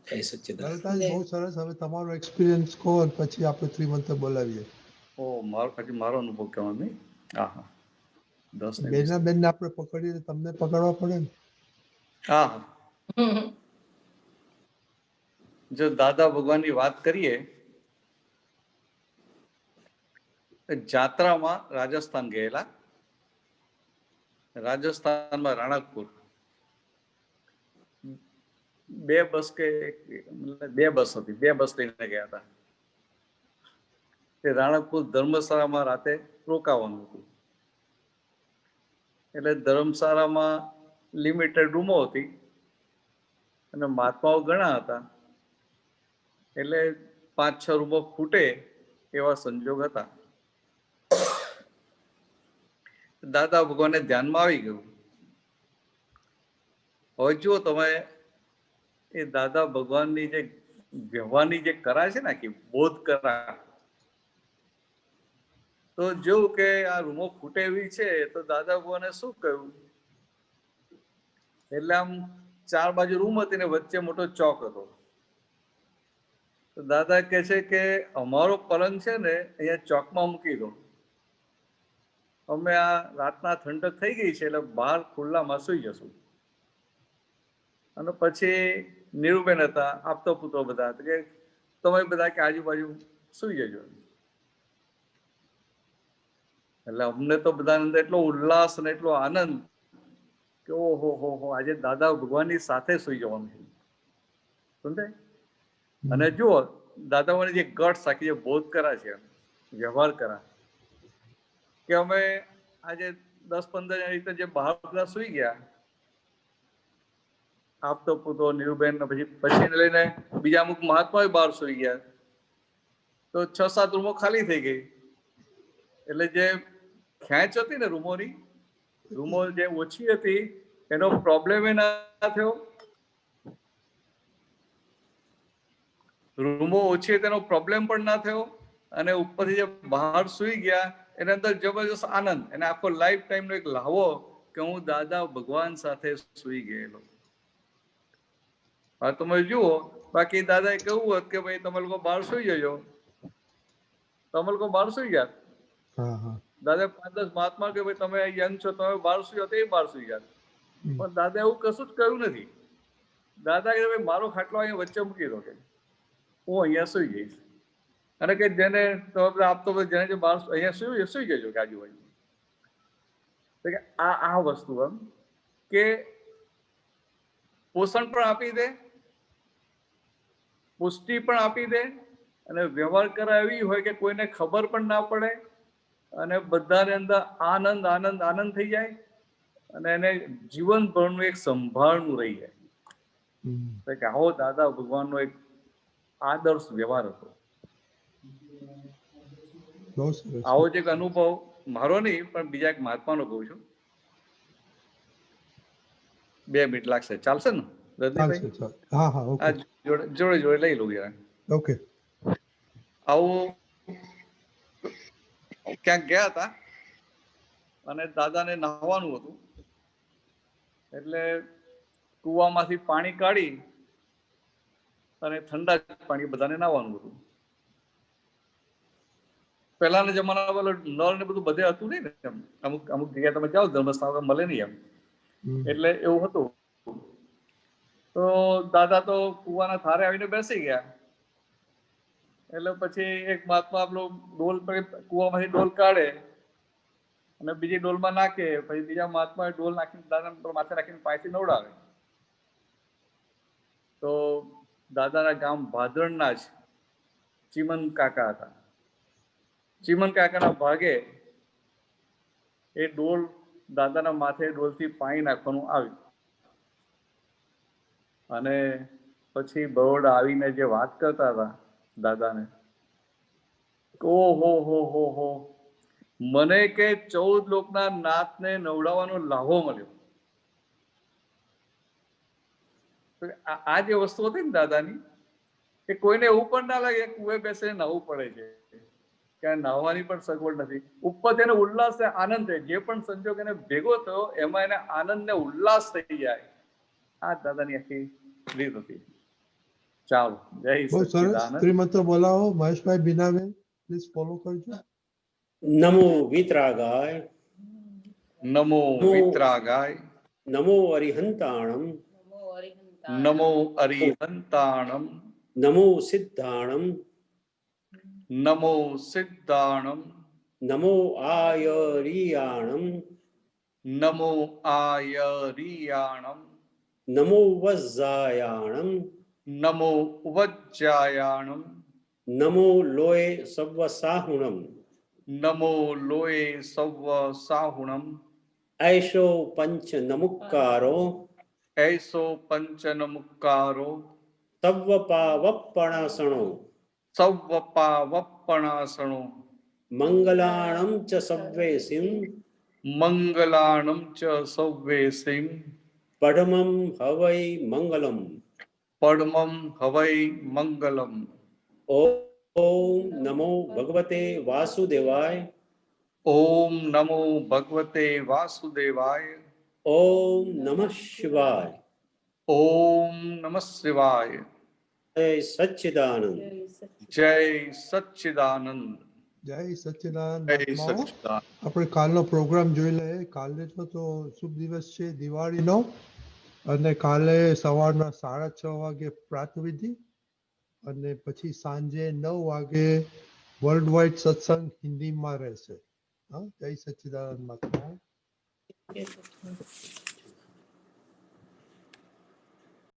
ભરતાનંદ બહુ સરસ. હવે તમારો એક્સપિરિયન્સ કહો પછી આપણે શ્રીમંત બોલાવીએ. ઓ મારો અનુભવ કહેવાનો નહીં. હા હા, 10 ને 20. બેનાબેન ને આપણે પકડીને તમને પકડવા પડે ને. હા હા. જો દાદા ભગવાનની વાત કરીએ, જાત્રામાં રાજસ્થાન ગયેલા. રાજસ્થાનમાં રાણકપુર 2 બસ હતી, 2 બસ લઈને ગયા હતા. તે રાણકપુર ધર્મશાળામાં રાતે રોકાવાનું હતું. એટલે ધર્મશાળામાં લિમિટેડ રૂમો હતી અને મહાત્માઓ ઘણા હતા, એટલે 5-6 રૂમો ખૂટે એવા સંજોગ હતા. દાદા ભગવાનને ધ્યાનમાં આવી ગયું. હવે જુઓ તમે, એ દાદા ભગવાનની જે વ્યવહારની જે કરા છે ને, કે બોધ કરા, તો જેવું કે આ રૂમો ખૂટે એવી છે, તો દાદા ભગવાને શું કહ્યું, એટલે આમ 4 બાજુ રૂમ હતી ને વચ્ચે મોટો ચોક હતો. તો દાદા કહે છે કે અમારો પલંગ છે ને અહીંયા ચોકમાં મૂકી દો, અમે આ રાતના ઠંડક થઈ ગઈ છે એટલે બહાર ખુલ્લામાં સુઈ જશું. અને પછી નીરુબેન હતા, આપતો પુત્રો બધા કે તમે બધા કે આજુબાજુ સુઈ જજો. એટલે અમને તો બધા અંદર એટલો ઉલ્લાસ અને એટલો આનંદ કે ઓહો હો, આજે દાદા ભગવાનની સાથે સુઈ જવાનું છે. સમજાય? અને જુઓ દાદાઓની જે ગટ્સ આખી જે બોધ કરા છે, વ્યવહાર કરા, કે અમે આજે 10-15 રીતે જે બહાર બધા સુઈ ગયા, આપતો પુત્રો નીરુબેન પછી લઈને બીજા અમુક મહાત્મા બહાર સુઈ ગયા, તો 6-7 રૂમો ખાલી થઈ ગઈ. એટલે જે ખેંચ હતી ને રૂમોની, રૂમો જે ઓછી હતી એનો પ્રોબ્લેમ એ ના થયો. રૂમો ઓછી હતી એનો પ્રોબ્લેમ પણ ના થયો. અને ઉપરથી જે બહાર સુઈ ગયા એની અંદર જબરજસ્ત આનંદ, અને આખો લાઈફ ટાઈમનો એક લાવો કે હું દાદા ભગવાન સાથે સુઈ ગયેલો. હા, તમે જુઓ, બાકી દાદાએ કેવું હોત કે ભાઈ તમે લોકો બહાર સુઈ જજો, તમે લોકો બહાર સુઈ ગયા. દાદા 5-10 મહાત્મા કે ભાઈ તમે યંગ છો, તમે બહાર સુઈ જાઓ, તો એ બહાર સુઈ ગયા. પણ દાદા એવું કશું જ કહ્યું નથી. દાદા કે ભાઈ મારો ખાટલો અહીંયા વચ્ચે મૂકી દો, કે હું અહીંયા સુઈ જઈશ. અને કે જેને તમે આપતો જેને જે બહાર અહીંયા સુઈ જજો કે આજુબાજુ. કે આ વસ્તુ એમ કે પોષણ પણ આપી દે, પુષ્ટિ પણ આપી દે, અને વ્યવહાર કરાવી હોય કે કોઈને ખબર પણ ના પડે, અને બધાને અંદર આનંદ આનંદ આનંદ થઈ જાય, અને એને જીવનભરનું એક સંભાળનું રહી જાય. કે આવો દાદા ભગવાનનો એક આદર્શ વ્યવહાર હતો. આવો જ એક અનુભવ મારો નહીં પણ બીજા એક મહાત્માનો કહું છું. 2 મિનિટ લાગશે, ચાલશે ને રજનીભાઈ? જોડે જોડે લઈ લઉં યાર. ઓકે. આવું ક્યાંક ગયા હતા અને દાદાને નહાવાનું હતું, એટલે કુવામાંથી પાણી કાઢી અને ઠંડા પાણી બધાને નહાવાનું હતું. પહેલાના જમાનામાં નળ ને બધું બધે હતું નહીં ને, અમુક જગ્યાએ તમે જાઓ ધર્મસ્થાન મળે નહીં એમ, એટલે એવું હતું. તો દાદા તો કુવાના થારે આવીને બેસી ગયા. એટલે પછી એક મહાત્મા આપણું ડોલ કુવામાંથી ડોલ કાઢે અને બીજી ડોલમાં નાખે, પછી બીજા મહાત્મા ડોલ નાખીને દાદા માથે રાખીને પાણીથી નવડાવે. તો દાદાના ગામ ભાદરણના જ ચીમન કાકા હતા. ચીમન કાકાના ભાગે એ ડોલ દાદાના માથે ડોલથી પાણી નાખવાનું આવ્યું. અને પછી બરોડા આવીને જે વાત કરતા હતા દાદાને, ઓહો મને કે 14 લોકના નાથને નવડાવવાનો લાહો મળ્યો. આ જે વસ્તુ હતી ને દાદાની, કે કોઈને એવું પણ ના લાગે કુએ બેસીને નાહવું પડે છે, ક્યાં નાહવાની પણ સગવડ નથી. ઉપર તેને ઉલ્લાસ આનંદ થાય, જે પણ સંજોગ એને ભેગો થયો એમાં એને આનંદ ને ઉલ્લાસ થઈ જાય. આ દાદાની આખી રીત હતી. ચાલો, જય બહુ સરસ. સચ્ચિદાનંદ. ત્રિમંત્ર બોલાવો મહેશભાઈ બીનાબેન, પ્લીઝ ફોલો કરજો. નમો વિતરાગાય, નમો વિતરાગાય, નમો અરિહંતાણમ, નમો અરિહંતાણમ, નમો સિદ્ધાણમ, નમો સિદ્ધાણમ, નમો આયરિયાણમ, નમો આયરિયાણમ, નમો વજ્જાયાણમ, નમો વજ્જાયાણમ, નમો લોય સવ્વસાહુણમ, નમો લોય સવ્વ સાહુણમ, ऐशो पंच नमुक्कारो, ऐસો પંચનમુક્કારો, तव्वपावप्पणासणो, સવ્વપાવપ્પણાસણો, मंगलाणं च सव्वेसिं, મંગલાણમ ચ સવ્વેસિમ, पढमं हवै मंगलम्. પડમમ હવૈ મંગલમ. ओम नमो भगवते वासुदेवाय, ઓમ નમો ભગવતે વાસુદેવાય, ओम नमः शिवाय, ઓમ નમઃ શિવાય. जय सच्चिदानंद. જય સચ્ચિદાનંદ. જય સચ્ચિદાનંદ જય આત્માઓ. સચ્ચિદાનંદ. આપણે કાલનો પ્રોગ્રામ જોઈ લઈએ. કાલે તો શુભ દિવસ છે દિવાળીનો, અને કાલે સવારના 6:30 વાગે પ્રાતવિધિ, અને પછી સાંજે 9 વાગે વર્લ્ડ વાઇડ સત્સંગ હિન્દીમાં રહેશે. હા, જય સચ્ચિદાનંદ આત્માઓ.